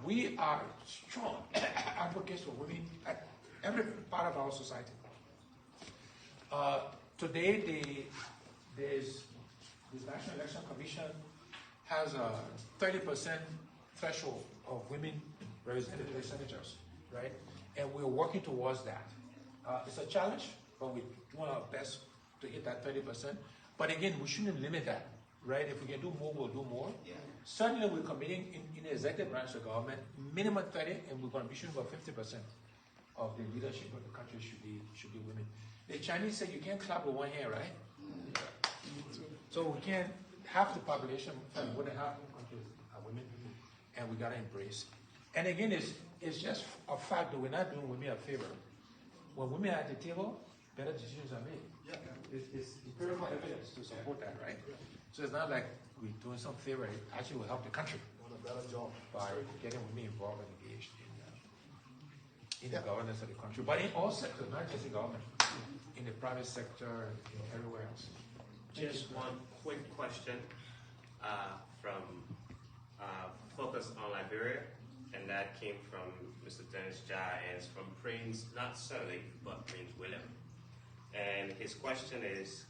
we are strong advocates for women at every part of our society. Today, this National Election Commission has a 30% threshold of women represented in the senators, right? And we're working towards that. It's a challenge, but we're doing our best to hit that 30%. But again, we shouldn't limit that, right? If we can do more, we'll do more. Yeah. Certainly, we're committing in the executive branch of government, minimum 30, and we're going to be shooting for 50% of the leadership of the country should be women. The Chinese say you can't clap with one hand, right? So we can't, half the population, more than half of the country are women, and we got to embrace. And again, it's just a fact that we're not doing women a favor. When women are at the table, better decisions are made. Yeah. It's empirical evidence to support that, right? So it's not like we're doing some favor. It actually will help the country by getting women involved and engaged in the governance of the country. But in all sectors, not just in government, in the private sector, everywhere else. Just one quick question from Focus on Liberia, and that came from Mr. Dennis Jai, and it's from Prince, not Sully, but Prince William. And his question is,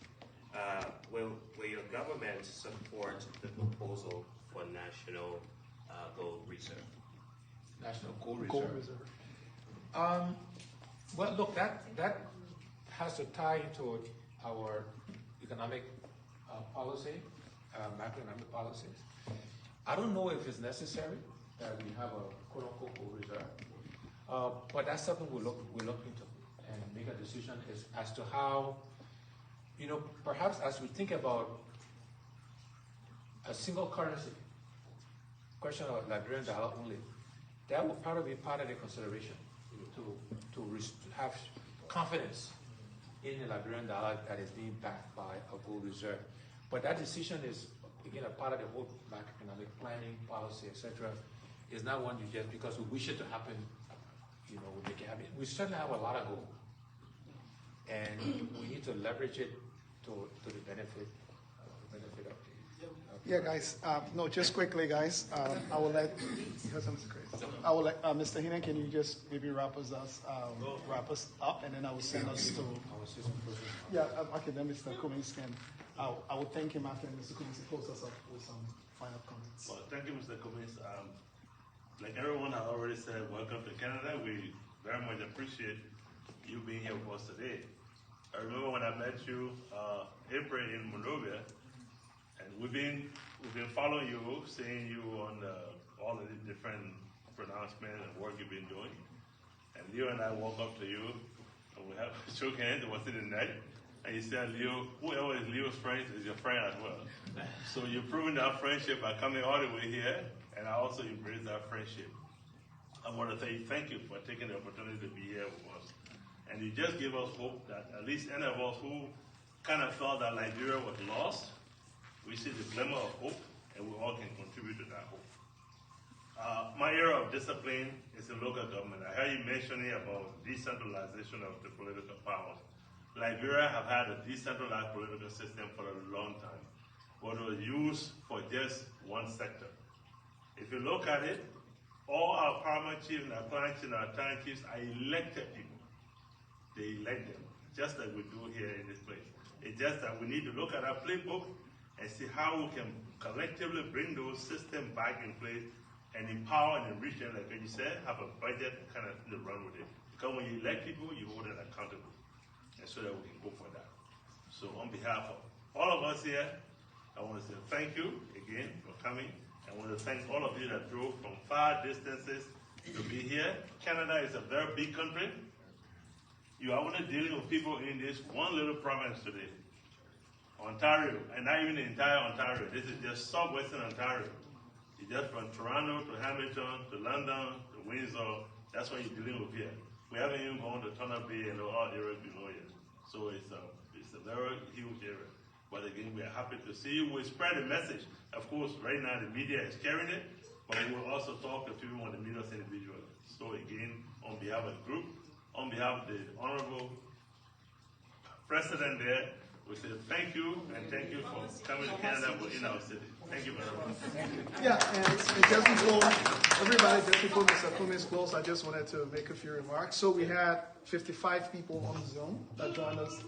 will your government support the proposal for National Gold Reserve? National Gold Reserve. Well, look, that has to tie into our economic policy, macroeconomic policies. I don't know if it's necessary that we have a quote-unquote gold reserve, but that's something we'll look into and make a decision as to how, perhaps as we think about a single currency, question of Liberian dollar only, that will probably be part of the consideration to have confidence in the Liberian dollar that is being backed by a gold reserve. But that decision is, again, a part of the whole macroeconomic planning, policy, etc. Is not one you just, because we wish it to happen, we make it happen. We certainly have a lot of gold. And we need to leverage it to the benefit of the yeah, guys. No, just quickly, guys. I will let Mr. Heenan. Can you just maybe wrap us up, and then I will send us to. Yeah, okay. Then Mr. Cummings can. I will thank him after Mr. Cummings close us up with some final comments. Well, thank you, Mr. Cummings. Like everyone has already said, welcome to Canada. We very much appreciate you being here with us today. I remember when I met you, April in Monrovia, and we've been following you, seeing you on all of the different pronouncements and work you've been doing. And Leo and I walk up to you, and we have shook hands. It was in the night, and you said, "Leo, whoever is Leo's friend is your friend as well." So you're proving that friendship by coming all the way here, and I also embrace that friendship. I want to say thank you for taking the opportunity to be here with us. And you just give us hope that at least any of us who kind of felt that Liberia was lost, we see the glimmer of hope, and we all can contribute to that hope. My area of discipline is in local government. I heard you mentioning about decentralization of the political powers. Liberia have had a decentralized political system for a long time, but it was used for just one sector. If you look at it, all our paramount chiefs and our clan chiefs and our town chiefs are elected people. They elect them, just like we do here in this place. It's just that we need to look at our playbook and see how we can collectively bring those systems back in place and empower and enrich them, like you said, have a budget and kind of run with it. Because when you elect people, you hold them accountable. And so that we can go for that. So on behalf of all of us here, I want to say thank you again for coming. I want to thank all of you that drove from far distances to be here. Canada is a very big country. You are only dealing with people in this one little province today, Ontario, and not even the entire Ontario. This is just southwestern Ontario. It's just from Toronto to Hamilton to London to Windsor. That's what you're dealing with here. We haven't even gone to Turner Bay and all areas below yet. So it's a very huge area. But again, we are happy to see you. We spread the message. Of course, right now the media is carrying it, but we will also talk to people when they meet us individually. So again, on behalf of the group, on behalf of the Honorable President there, we say thank you and thank you for coming to Canada in our city. Thank you very much. Yeah, and just before everybody, just before Mr. Cummings closed, I just wanted to make a few remarks. So we had 55 people on Zoom that joined us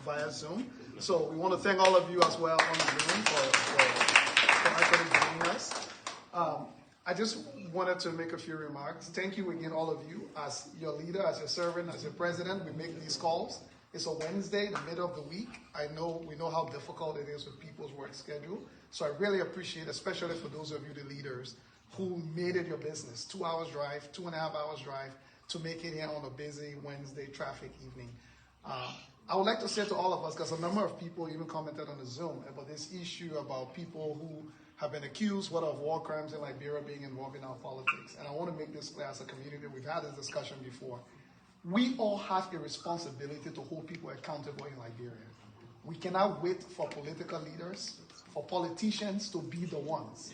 via Zoom. So we want to thank all of you as well on Zoom for actually joining us. I just wanted to make a few remarks. Thank you again, all of you, as your leader, as your servant, as your president. We make these calls. It's a Wednesday, in the middle of the week. We know how difficult it is with people's work schedule. So I really appreciate, especially for those of you, the leaders, who made it your business. 2 hours drive, 2.5 hours drive to make it here on a busy Wednesday traffic evening. I would like to say to all of us, because a number of people even commented on the Zoom about this issue about people who have been accused, what of war crimes in Liberia being involved in our politics. And I want to make this clear as a community. We've had this discussion before. We all have a responsibility to hold people accountable in Liberia. We cannot wait for political leaders, for politicians to be the ones.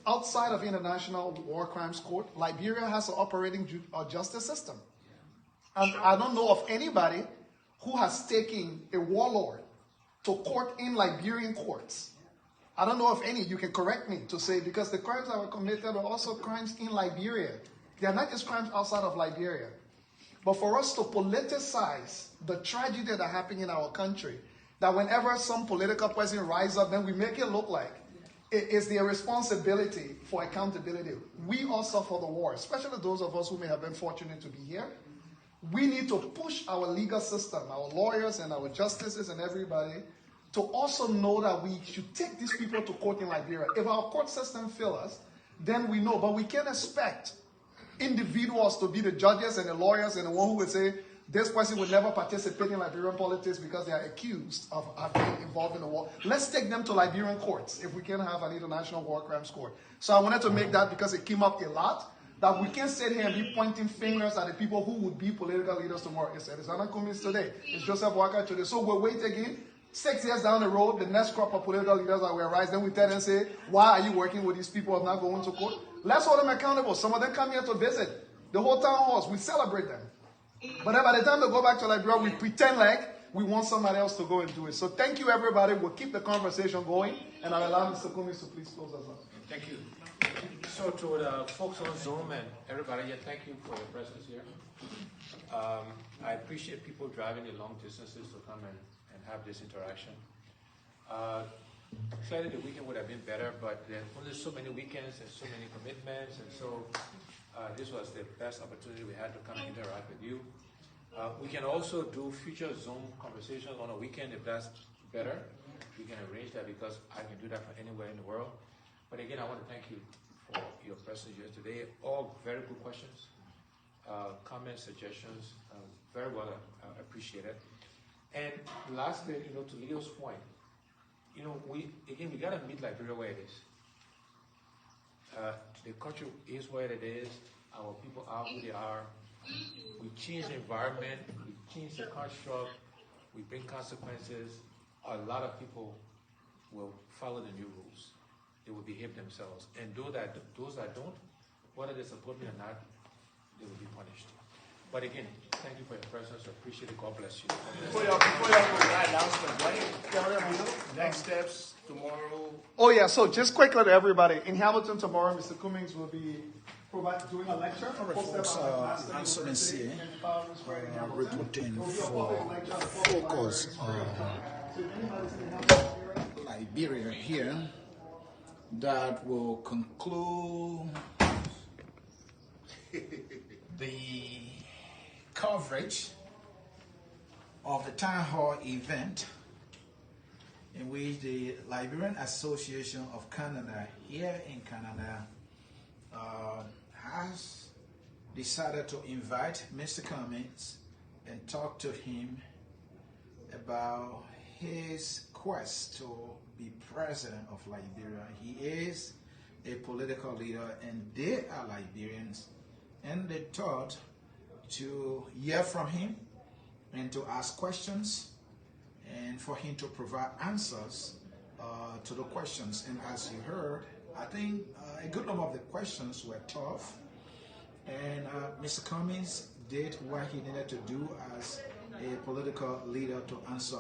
Outside of International War Crimes Court, Liberia has an operating justice system. And I don't know of anybody who has taken a warlord to court in Liberian courts. I don't know of any, you can correct me to say, because the crimes that were committed are also crimes in Liberia. They are not just crimes outside of Liberia. But for us to politicize the tragedy that happened in our country, that whenever some political person rises up, then we make it look like it is their responsibility for accountability. We all suffer the war, especially those of us who may have been fortunate to be here. We need to push our legal system, our lawyers and our justices and everybody, to also know that we should take these people to court in Liberia. If our court system fails us, then we know. But we can't expect individuals to be the judges and the lawyers and the one who would say, this person would never participate in Liberian politics because they are accused of being involved in the war. Let's take them to Liberian courts if we can have an international war crimes court. So I wanted to make that because it came up a lot, that we can't sit here and be pointing fingers at the people who would be political leaders tomorrow. It's Anna Cummings today. It's Joseph Walker today. So we'll wait again. 6 years down the road, the next crop of political leaders that will arise, then we tell them and say, why are you working with these people of not going to court? Let's hold them accountable. Some of them come here to visit the whole town halls. We celebrate them. But then by the time they go back to Liberia, we pretend like we want somebody else to go and do it. So thank you, everybody. We'll keep the conversation going, and I'll allow Mr. Cummings to please close us up. Thank you. So to the folks on Zoom and everybody here, thank you for your presence here. I appreciate people driving the long distances to come and have this interaction. Clearly the weekend would have been better, but there's only so many weekends and so many commitments, and so this was the best opportunity we had to come and interact with you. We can also do future Zoom conversations on a weekend if that's better. We can arrange that because I can do that from anywhere in the world. But again, I want to thank you for your presence here today. All very good questions, comments, suggestions, very well appreciated. And lastly, to Leo's point, we got to meet Liberia where it is. The country is where it is. Our people are who they are. We change the environment. We change the construct. We bring consequences. A lot of people will follow the new rules. They will behave themselves. And those that don't, whether they support me or not, they will be punished. But again, thank you for your presence. I appreciate it. God bless you. Before y'all go to announcement, right? Next steps tomorrow. Oh yeah, so just quickly to everybody, in Hamilton tomorrow, Mr. Cummings will be doing a lecture. Folks, Ansony Sieh, reporting for Focus on Liberia here, that will conclude the coverage of the town hall event in which the Liberian Association of Canada here in Canada has decided to invite Mr. Cummings and talk to him about his quest to be president of Liberia. He is a political leader and they are Liberians, and they thought to hear from him and to ask questions and for him to provide answers to the questions. And as you heard, I think a good number of the questions were tough, and Mr. Cummings did what he needed to do as a political leader to answer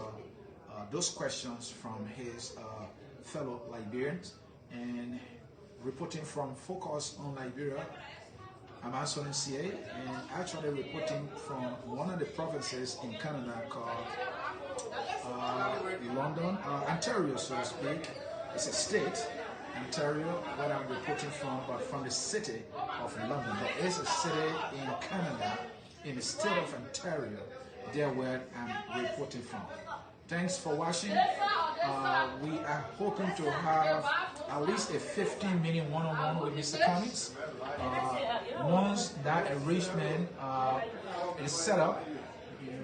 those questions from his fellow Liberians. And reporting from Focus on Liberia, I'm Ansony Sieh, and actually reporting from one of the provinces in Canada called London, Ontario, so to speak. It's a state, Ontario, where I'm reporting from, but from the city of London. There is a city in Canada, in the state of Ontario, there where I'm reporting from. Thanks for watching. We are hoping to have at least a 15-minute one-on-one with Mr. Cummings. Once that arrangement is set up,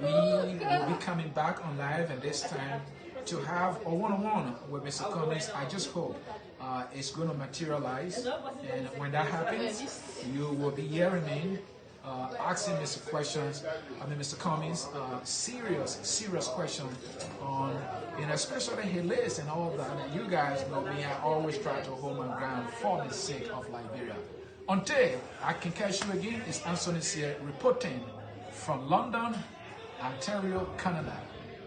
we will be coming back on live, and this time to have a one-on-one with Mr. Cummings. I just hope it's going to materialize, and when that happens, you will be hearing me asking Mr. Cummings serious questions on, and especially his list and all that. And you guys know me, I always try to hold my ground for the sake of Liberia. Until I can catch you again, it's Ansony Sieh reporting from London, Ontario, Canada.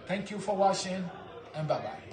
Thank you for watching, and bye-bye.